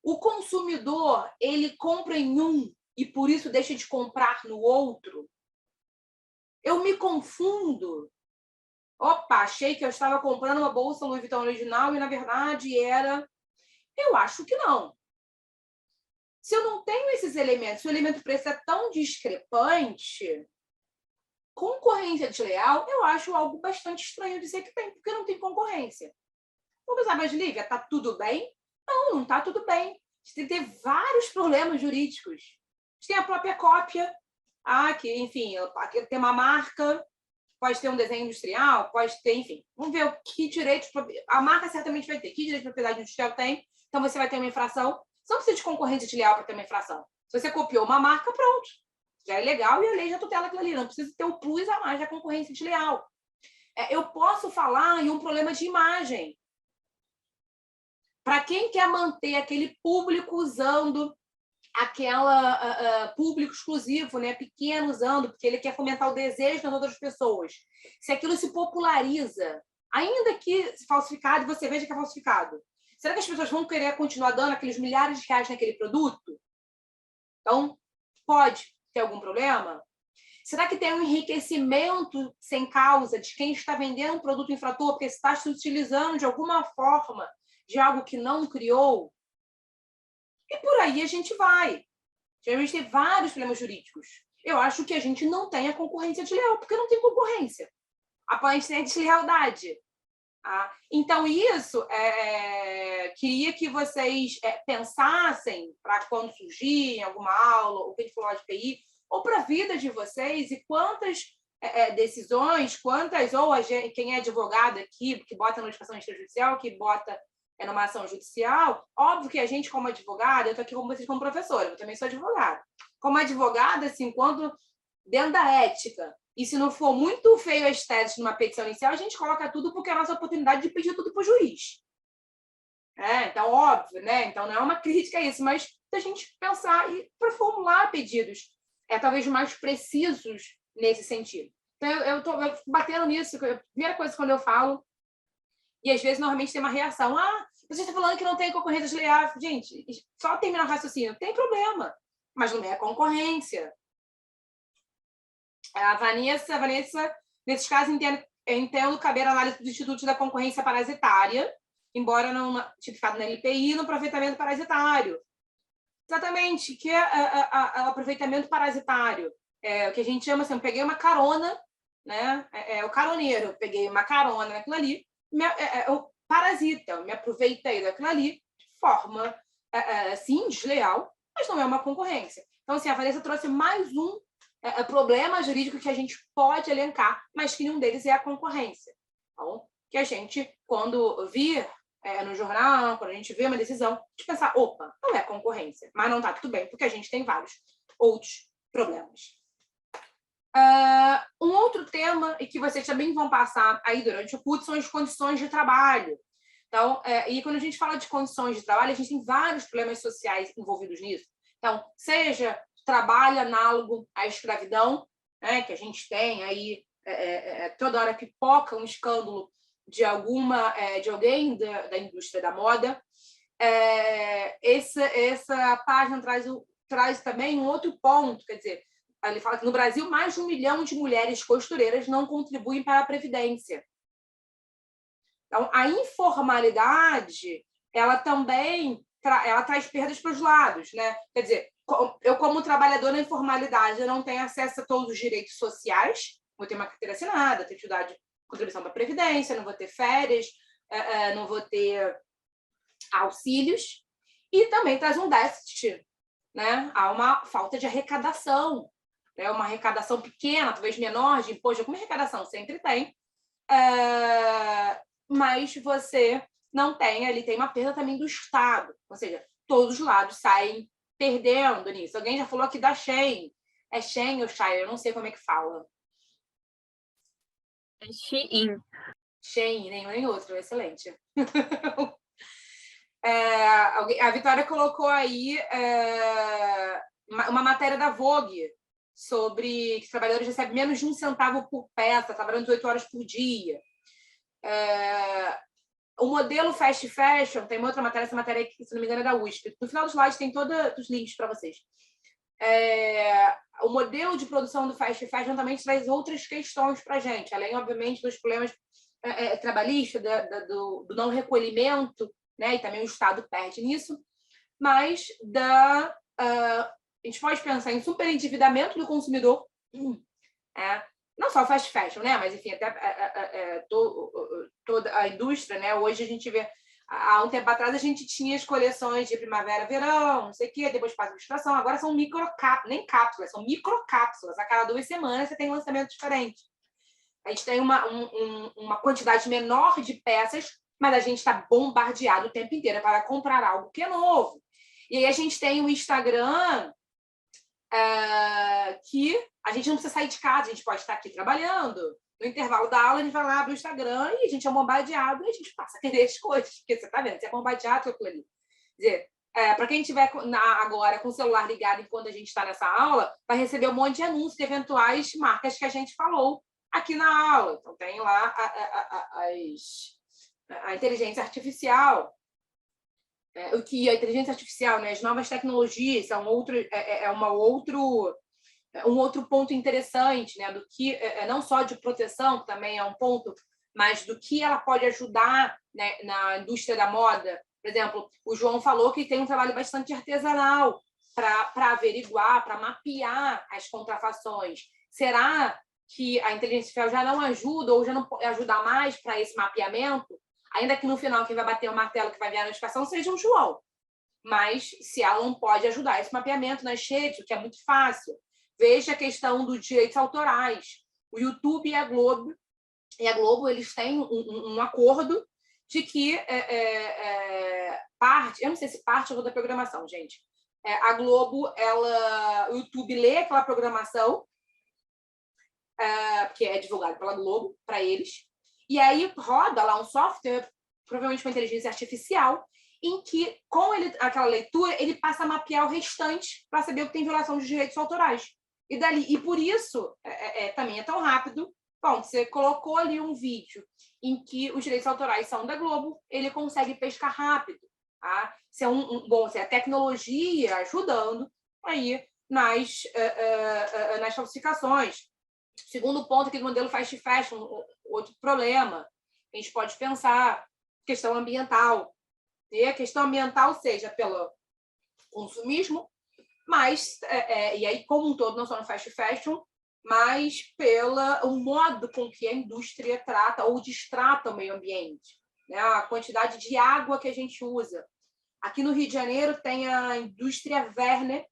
Speaker 1: O consumidor, ele compra em um e por isso deixa de comprar no outro? Eu me confundo. Opa, achei que eu estava comprando uma bolsa Louis Vuitton original e, na verdade, era... Eu acho que não. Se eu não tenho esses elementos, se o elemento preço é tão discrepante, concorrência desleal, eu acho algo bastante estranho dizer que tem, porque não tem concorrência. Vamos pensar, mas, Lívia, está tudo bem? Não, não está tudo bem. A gente tem que ter vários problemas jurídicos. A gente tem a própria cópia, que, enfim, tem uma marca, pode ter um desenho industrial, pode ter, enfim. Vamos ver que direitos... A marca certamente vai ter. Que direito de propriedade industrial tem? Então, você vai ter uma infração. Você não precisa de concorrência desleal para ter uma infração. Se você copiou uma marca, pronto. Já é legal e a lei já tutela aquilo ali. Não precisa ter o plus a mais da concorrência desleal. Eu posso falar em um problema de imagem. Para quem quer manter aquele público usando aquela público exclusivo, né, pequeno, usando, porque ele quer fomentar o desejo das outras pessoas. Se aquilo se populariza, ainda que falsificado, você veja que é falsificado, será que as pessoas vão querer continuar dando aqueles milhares de reais naquele produto? Então, pode ter algum problema? Será que tem um enriquecimento sem causa de quem está vendendo um produto infrator porque está se utilizando de alguma forma de algo que não criou? E por aí a gente vai. A gente tem vários problemas jurídicos. Eu acho que a gente não tem a concorrência desleal, porque não tem concorrência. A gente tem a deslealdade. Tá? Então, isso, queria que vocês pensassem para quando surgir em alguma aula, ou que a gente falou de PI, ou para a vida de vocês, e quantas decisões, quem é advogado aqui, que bota notificação extrajudicial, que bota numa ação judicial, óbvio que a gente, como advogada, eu estou aqui como vocês como professora, eu também sou advogada. Como advogada, assim, quando dentro da ética, e se não for muito feio as teses numa petição inicial, a gente coloca tudo porque é a nossa oportunidade de pedir tudo para o juiz. Então, óbvio, né? Então, não é uma crítica a isso, mas a gente pensar e para formular pedidos talvez mais precisos nesse sentido. Então, eu estou batendo nisso. A primeira coisa quando eu falo, e às vezes normalmente tem uma reação, você está falando que não tem concorrência desleal. Gente, só terminar o raciocínio, tem problema, mas não é concorrência. A Vanessa, nesses casos, entendo caber análise do Instituto da Concorrência Parasitária, embora não tipificado na LPI, no aproveitamento parasitário. Exatamente, que é o aproveitamento parasitário. O que a gente chama assim, eu peguei uma carona, né? O caroneiro, eu peguei uma carona naquilo ali, eu parasita, eu me aproveitei daquilo ali de forma, sim, desleal, mas não é uma concorrência. Então, assim, a Vanessa trouxe mais um problema jurídico que a gente pode elencar, mas que nenhum deles é a concorrência. Então, que a gente, quando vir no jornal, quando a gente vê uma decisão, de pensar, opa, não é concorrência, mas não está tudo bem, porque a gente tem vários outros problemas. Um outro tema, e que vocês também vão passar aí durante o curso, são as condições de trabalho. Então, e quando a gente fala de condições de trabalho, a gente tem vários problemas sociais envolvidos nisso. Então, seja trabalho análogo à escravidão, né, que a gente tem aí, toda hora pipoca um escândalo de alguém da indústria da moda. Essa página traz também um outro ponto, quer dizer, ele fala que no Brasil mais de 1 milhão de mulheres costureiras não contribuem para a Previdência. Então, a informalidade, ela também ela traz perdas para os lados, né? Quer dizer, eu como trabalhadora na informalidade, eu não tenho acesso a todos os direitos sociais, vou ter uma carteira assinada, ter atividade de contribuição para a Previdência, não vou ter férias, não vou ter auxílios, e também traz um déficit, né? Há uma falta de arrecadação, né? Uma arrecadação pequena, talvez menor, de imposto, alguma arrecadação sempre tem, mas você não tem, ali tem uma perda também do Estado, ou seja, todos os lados saem perdendo nisso. Alguém já falou aqui da Shein. É Shein ou Shire? Eu não sei como é que fala.
Speaker 5: É Shein.
Speaker 1: Shein, nenhum nem outro, excelente. A Vitória colocou aí uma matéria da Vogue sobre que os trabalhadores recebem menos de 1 centavo por peça, trabalhando 18 horas por dia. O modelo fast fashion, tem uma outra matéria, essa matéria aqui, se não me engano, é da USP. No final do slide tem todos os links para vocês. O modelo de produção do fast fashion também traz outras questões para a gente, além, obviamente, dos problemas trabalhistas, do não recolhimento, né? E também o Estado perde nisso, mas a gente pode pensar em superendividamento do consumidor, não só fast fashion, né? Mas, enfim, até toda a indústria, né? Hoje a gente vê, há um tempo atrás a gente tinha as coleções de primavera, verão, não sei o quê, depois passa a ilustração, agora são nem cápsulas, são microcápsulas. A cada 2 semanas você tem um lançamento diferente. A gente tem uma quantidade menor de peças, mas a gente está bombardeado o tempo inteiro para comprar algo que é novo. E aí a gente tem o Instagram, que a gente não precisa sair de casa, a gente pode estar aqui trabalhando. No intervalo da aula, a gente vai lá abrir o Instagram e a gente é bombardeado e a gente passa a entender as coisas, porque você está vendo, você é bombardeado com aquilo ali. Quer dizer, Para quem estiver agora com o celular ligado enquanto a gente está nessa aula, vai receber um monte de anúncios de eventuais marcas que a gente falou aqui na aula. Então, tem lá a inteligência artificial. O que a inteligência artificial, né, as novas tecnologias, são um outro ponto interessante, né, do que não só de proteção, que também é um ponto, mas do que ela pode ajudar, né, na indústria da moda. Por exemplo, o João falou que tem um trabalho bastante artesanal para averiguar, para mapear as contrafações. Será que a inteligência artificial já não ajuda ou já não pode ajudar mais para esse mapeamento? Ainda que no final quem vai bater o martelo, que vai ver a notificação, seja o João. Mas se ela não pode ajudar esse mapeamento nas redes, o que é muito fácil. Veja a questão dos direitos autorais. O YouTube e a Globo, eles têm um acordo de que parte, eu não sei se parte ou da programação, gente. A Globo, o YouTube lê aquela programação, que é divulgada pela Globo, para eles, e aí roda lá um software, provavelmente uma inteligência artificial, em que, com aquela leitura, ele passa a mapear o restante para saber o que tem violação de direitos autorais. E por isso, também é tão rápido. Bom, você colocou ali um vídeo em que os direitos autorais são da Globo, ele consegue pescar rápido. Tá? Se é a tecnologia ajudando aí nas falsificações. Segundo ponto aqui do modelo fast fashion, outro problema, a gente pode pensar questão ambiental. E a questão ambiental seja pelo consumismo, mas, e aí como um todo, não só no fast fashion, mas pelo modo com que a indústria trata ou destrata o meio ambiente, né? A quantidade de água que a gente usa. Aqui no Rio de Janeiro tem a indústria Werner,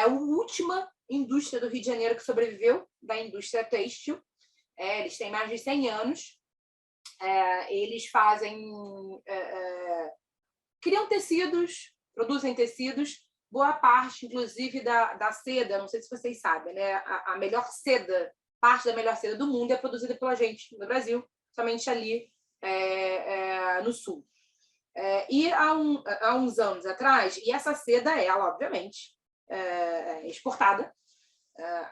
Speaker 1: a última indústria do Rio de Janeiro que sobreviveu, da indústria têxtil. Eles têm mais de 100 anos. Eles criam tecidos, produzem tecidos, boa parte, inclusive, da seda, não sei se vocês sabem, né? A melhor seda, parte da melhor seda do mundo é produzida pela gente no Brasil, somente ali no sul. E há uns anos atrás, e essa seda, ela, obviamente, é exportada.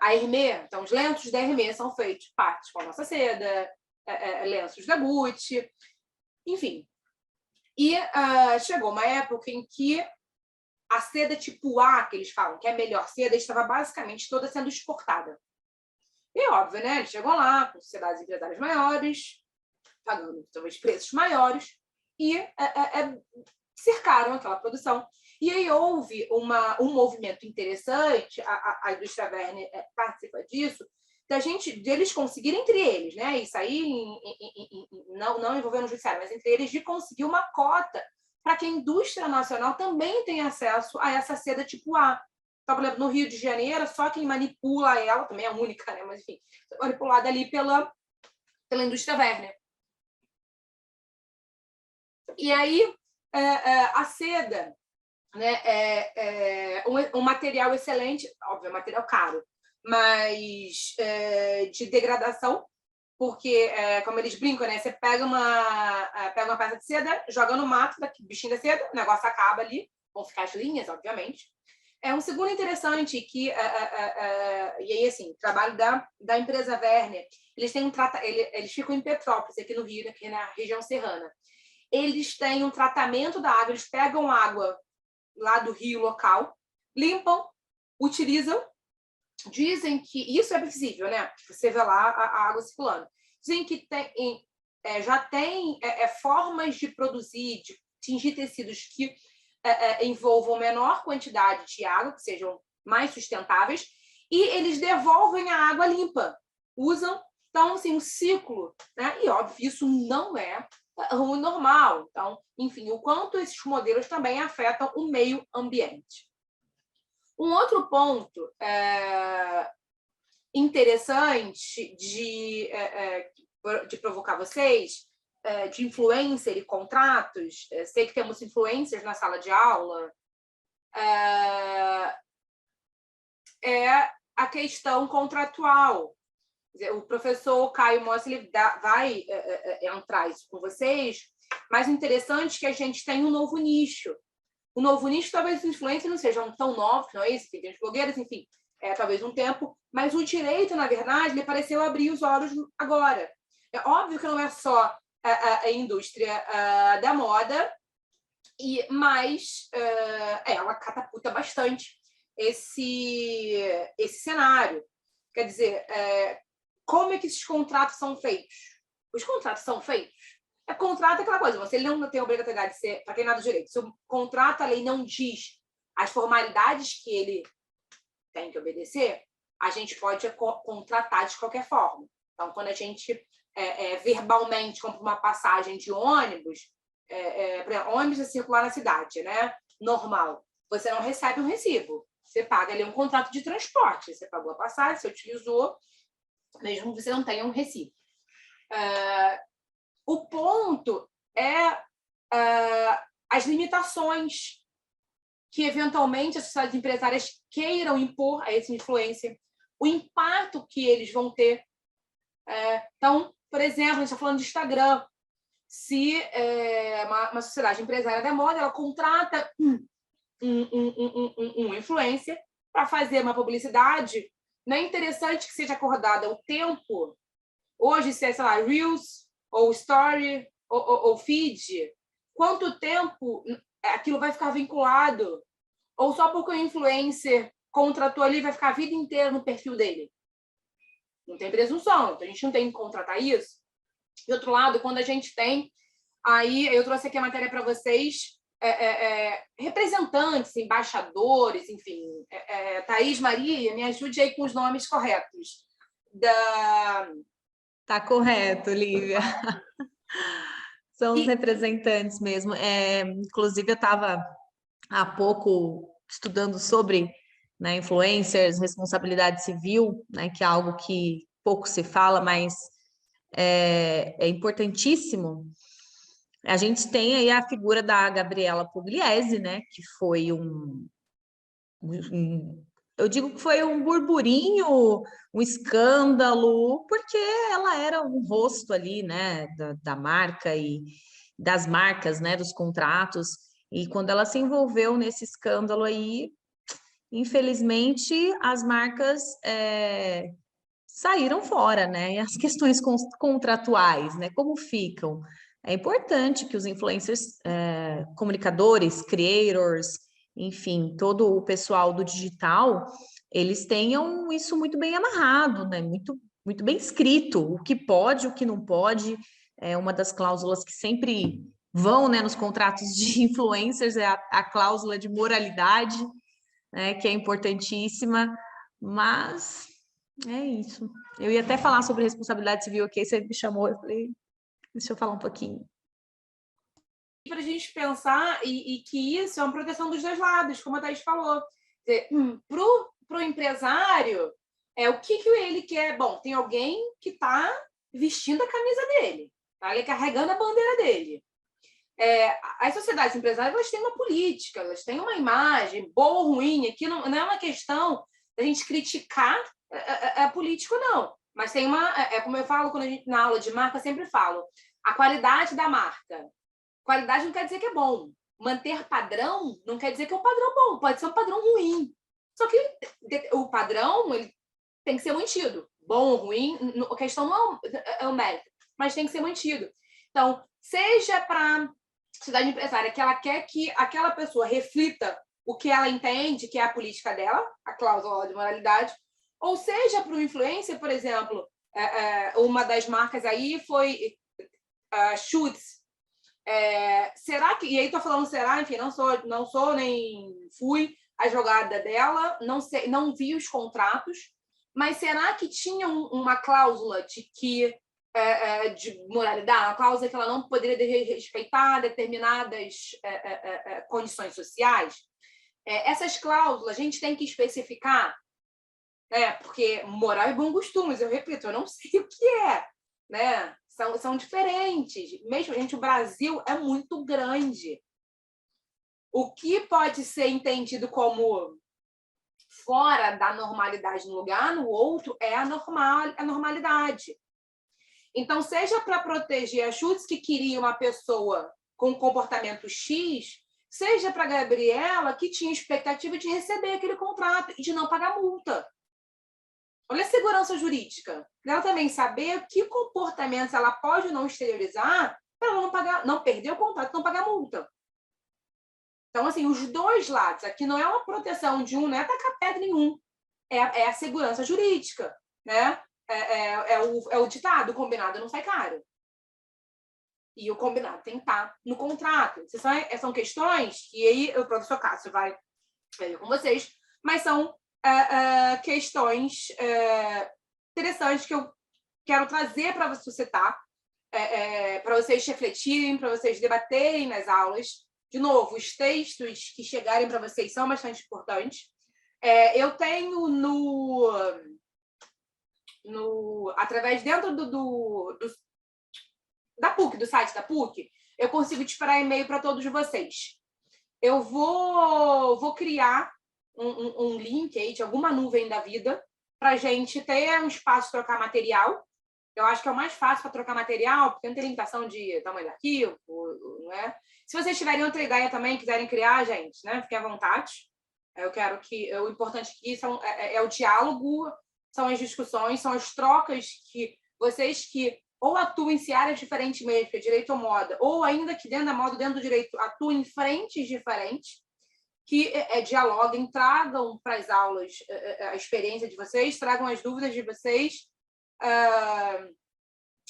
Speaker 1: A Hermès, então, os lenços da Hermès são feitos partes com a nossa seda, lenços da Gucci, enfim. E chegou uma época em que a seda tipo A, que eles falam, que é a melhor seda, estava basicamente toda sendo exportada. E óbvio, né? Eles chegam lá com sociedades empresárias maiores, pagando talvez preços maiores, e cercaram aquela produção. E aí houve um movimento interessante, a indústria Werner participa disso, de eles conseguirem entre eles, né? Isso aí não envolvendo o judiciário, mas entre eles de conseguir uma cota para que a indústria nacional também tenha acesso a essa seda tipo A. Então, por exemplo, no Rio de Janeiro, só quem manipula ela, também é única, né? Mas enfim, manipulada ali pela indústria Werner. E aí, a seda, né, um material excelente, óbvio, é um material caro, mas de degradação, porque, como eles brincam, né, você pega uma peça de seda, joga no mato, bichinho da seda, o negócio acaba ali, vão ficar as linhas, obviamente. Um segundo interessante que, e aí, assim, trabalho da empresa Werner, eles ficam em Petrópolis, aqui no Rio, aqui na região serrana. Eles têm um tratamento da água, eles pegam água lá do rio local, limpam, utilizam, dizem que isso é visível, né? Você vê lá a água circulando. Dizem que já tem formas de produzir, de tingir tecidos que envolvam menor quantidade de água, que sejam mais sustentáveis, e eles devolvem a água limpa. Usam, então, assim, um ciclo, né? E, óbvio, isso não é normal. Então, enfim, o quanto esses modelos também afetam o meio ambiente. Um outro ponto interessante de provocar vocês, de influencer e contratos, sei que temos influencers na sala de aula, é a questão contratual. O professor Caio Mossi vai entrar isso com vocês, mas o interessante é que a gente tem um novo nicho. o novo nicho, talvez os influencers não sejam tão novos, não é isso? Tem as blogueiras, enfim, talvez um tempo, mas o direito, na verdade, ele pareceu abrir os olhos agora. É óbvio que não é só a indústria da moda, mas ela catapulta bastante esse cenário. Quer dizer, como é que esses contratos são feitos? Os contratos são feitos. Contrato é aquela coisa, você não tem a obrigatoriedade de ser, para quem nada do direito, se o contrato, a lei não diz as formalidades que ele tem que obedecer, a gente pode contratar de qualquer forma. Então, quando a gente verbalmente compra uma passagem de ônibus, por exemplo, ônibus é circular na cidade, né? Normal. Você não recebe um recibo. Você paga ali um contrato de transporte. Você pagou a passagem, você utilizou, mesmo que você não tenha um recibo. O ponto é as limitações que, eventualmente, as sociedades empresárias queiram impor a esse influencer, o impacto que eles vão ter. Então, por exemplo, a gente está falando de Instagram. Se uma sociedade empresária da moda, ela contrata um influencer para fazer uma publicidade, não é interessante que seja acordada o tempo. Hoje, se é, sei lá, Reels, ou Story, ou Feed, quanto tempo aquilo vai ficar vinculado? Ou só porque o influencer contratou ali, vai ficar a vida inteira no perfil dele? Não tem presunção, então a gente não tem que contratar isso. De outro lado, quando a gente tem, aí eu trouxe aqui a matéria para vocês, representantes, embaixadores, enfim, Thaís, Maria, me ajude aí com os nomes corretos.
Speaker 5: Tá correto, Lívia. São os representantes mesmo. Inclusive, eu estava há pouco estudando sobre, né, influencers, responsabilidade civil, né, que é algo que pouco se fala, mas é importantíssimo. A gente tem aí a figura da Gabriela Pugliese, né, que foi eu digo que foi um burburinho, um escândalo, porque ela era um rosto ali, né, da marca e das marcas, né, dos contratos, e quando ela se envolveu nesse escândalo aí, infelizmente, as marcas saíram fora, né, e as questões contratuais, né, como ficam? É importante que os influencers, comunicadores, creators, enfim, todo o pessoal do digital, eles tenham isso muito bem amarrado, né? Muito bem escrito, o que pode, o que não pode. É uma das cláusulas que sempre vão, né, nos contratos de influencers, é a cláusula de moralidade, né, que é importantíssima, mas é isso. Eu ia até falar sobre responsabilidade civil aqui, você me chamou, eu falei, deixa eu falar um pouquinho.
Speaker 1: Para a gente pensar e que isso é uma proteção dos dois lados, como a Thaís falou. Para o empresário, o que ele quer? Bom, tem alguém que está vestindo a camisa dele, tá? Ele carregando a bandeira dele. As sociedades empresárias, elas têm uma política, elas têm uma imagem, boa ou ruim. Aqui não é uma questão da gente criticar político, não. Mas tem uma... como eu falo quando na aula de marca, eu sempre falo, a qualidade da marca. Qualidade não quer dizer que é bom. Manter padrão não quer dizer que é um padrão bom. Pode ser um padrão ruim. Só que o padrão ele tem que ser mantido. Bom ou ruim, a questão não é o mérito, mas tem que ser mantido. Então, seja para a sociedade empresária que ela quer que aquela pessoa reflita o que ela entende que é a política dela, a cláusula de moralidade, ou seja para o influencer, por exemplo, uma das marcas aí foi Schutz. Será que... E aí estou falando será, enfim, não sou nem fui a jogada dela, não sei, não vi os contratos, mas será que tinha uma cláusula de moralidade, uma cláusula que ela não poderia respeitar determinadas condições sociais? Essas cláusulas a gente tem que especificar, porque moral e bom costumes, eu repito, eu não sei o que é, né? São diferentes. Mesmo, gente, o Brasil é muito grande. O que pode ser entendido como fora da normalidade num lugar, no outro, é a normalidade. Então, seja para proteger a Schutz, que queria uma pessoa com comportamento X, seja para a Gabriela, que tinha expectativa de receber aquele contrato e de não pagar multa. Olha a segurança jurídica. Ela também saber que comportamentos ela pode não exteriorizar para ela não pagar, não perder o contrato, não pagar multa. Então, assim, os dois lados. Aqui não é uma proteção de um, não é tacar pedra em um. É a segurança jurídica, né? É o ditado, o combinado não sai caro. E o combinado tem que estar no contrato. São questões que aí o professor Cássio vai ver com vocês, mas são questões interessantes que eu quero trazer para você citar, para vocês refletirem, para vocês debaterem nas aulas. De novo, os textos que chegarem para vocês são bastante importantes. Eu tenho através dentro da PUC, do site da PUC, eu consigo disparar e-mail para todos vocês. Eu vou criar um link aí de alguma nuvem da vida para a gente ter um espaço para trocar material. Eu acho que é o mais fácil para trocar material, porque não tem limitação de tamanho do arquivo, não é? Se vocês tiverem outra ideia também, quiserem criar, gente, né? Fiquem à vontade. Eu quero que... O importante aqui é o diálogo, são as discussões, são as trocas que vocês que ou atuam em áreas diferentes mesmo, que é direito ou moda, ou ainda que dentro da moda, dentro do direito, atuam em frentes diferentes, que dialoguem, tragam para as aulas a experiência de vocês, tragam as dúvidas de vocês.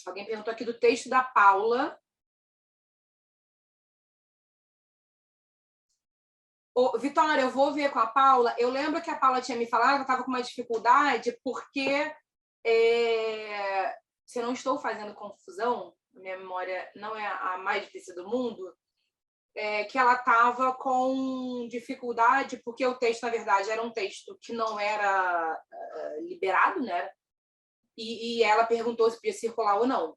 Speaker 1: Alguém perguntou aqui do texto da Paula. Vitória, eu vou ver com a Paula. Eu lembro que a Paula tinha me falado que eu estava com uma dificuldade porque, se eu não estou fazendo confusão, minha memória não é a mais difícil do mundo, que ela estava com dificuldade porque o texto, na verdade, era um texto que não era liberado, né? E ela perguntou se podia circular ou não.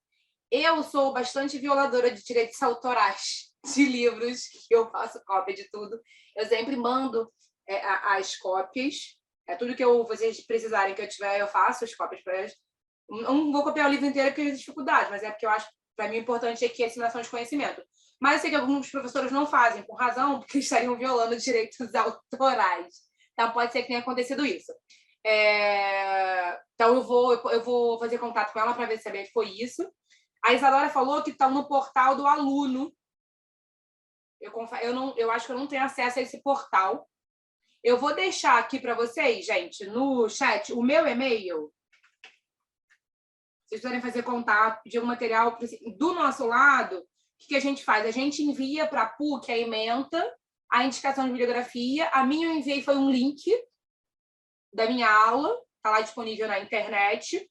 Speaker 1: Eu sou bastante violadora de direitos autorais de livros, que eu faço cópia de tudo. Eu sempre mando as cópias. Tudo que vocês precisarem que eu tiver, eu faço as cópias para eles. Não vou copiar o livro inteiro porque tem dificuldade, mas é porque eu acho, para mim, importante aqui a assinação de conhecimento. Mas eu sei que alguns professores não fazem, por razão, porque estariam violando direitos autorais. Então, pode ser que tenha acontecido isso. Então, eu vou fazer contato com ela para ver se sabia que foi isso. A Isadora falou que estão no portal do aluno. Eu acho que eu não tenho acesso a esse portal. Eu vou deixar aqui para vocês, gente, no chat, o meu e-mail. Se vocês quiserem fazer contato, pedir um material do nosso lado, o que a gente faz? A gente envia para a PUC a ementa, a indicação de bibliografia. A minha eu enviei foi um link da minha aula, está lá disponível na internet.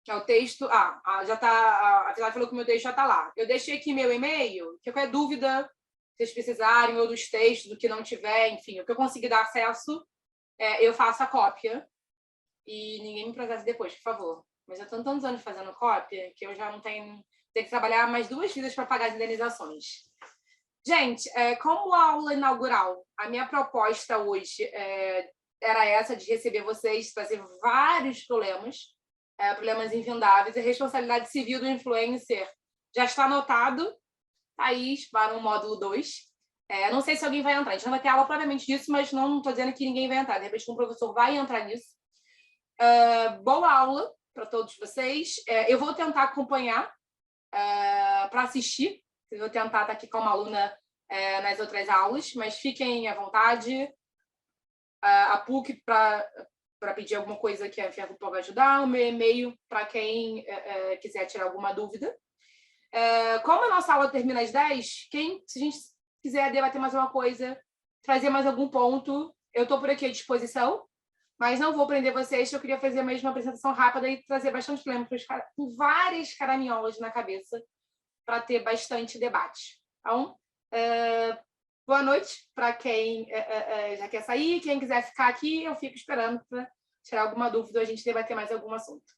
Speaker 1: O texto... já está... A Pilar falou que o meu texto já está lá. Eu deixei aqui meu e-mail, que qualquer dúvida, se vocês precisarem, ou dos textos, do que não tiver, enfim, o que eu conseguir dar acesso, eu faço a cópia. E ninguém me processe depois, por favor. Mas eu estou tantos anos fazendo cópia que eu já não tenho que trabalhar mais 2 vidas para pagar as indenizações. Gente, como aula inaugural, a minha proposta hoje era essa de receber vocês, trazer vários problemas infindáveis. A responsabilidade civil do influencer já está anotado, Thaís, para o módulo 2. Não sei se alguém vai entrar. A gente não vai ter aula propriamente disso, mas não estou dizendo que ninguém vai entrar. De repente, um professor vai entrar nisso. Boa aula para todos vocês. Eu vou tentar acompanhar para assistir. Eu vou tentar estar aqui com uma aluna nas outras aulas, mas fiquem à vontade. A PUC para pedir alguma coisa que a FIAP pode ajudar, o meu e-mail para quem quiser tirar alguma dúvida. Como a nossa aula termina às 10, se a gente quiser debater mais uma coisa, trazer mais algum ponto, eu estou por aqui à disposição, mas não vou prender vocês, eu queria fazer mesmo uma apresentação rápida e trazer bastante problema com várias caraminholas na cabeça para ter bastante debate. Então, boa noite para quem já quer sair, quem quiser ficar aqui, eu fico esperando para tirar alguma dúvida ou a gente debater mais algum assunto.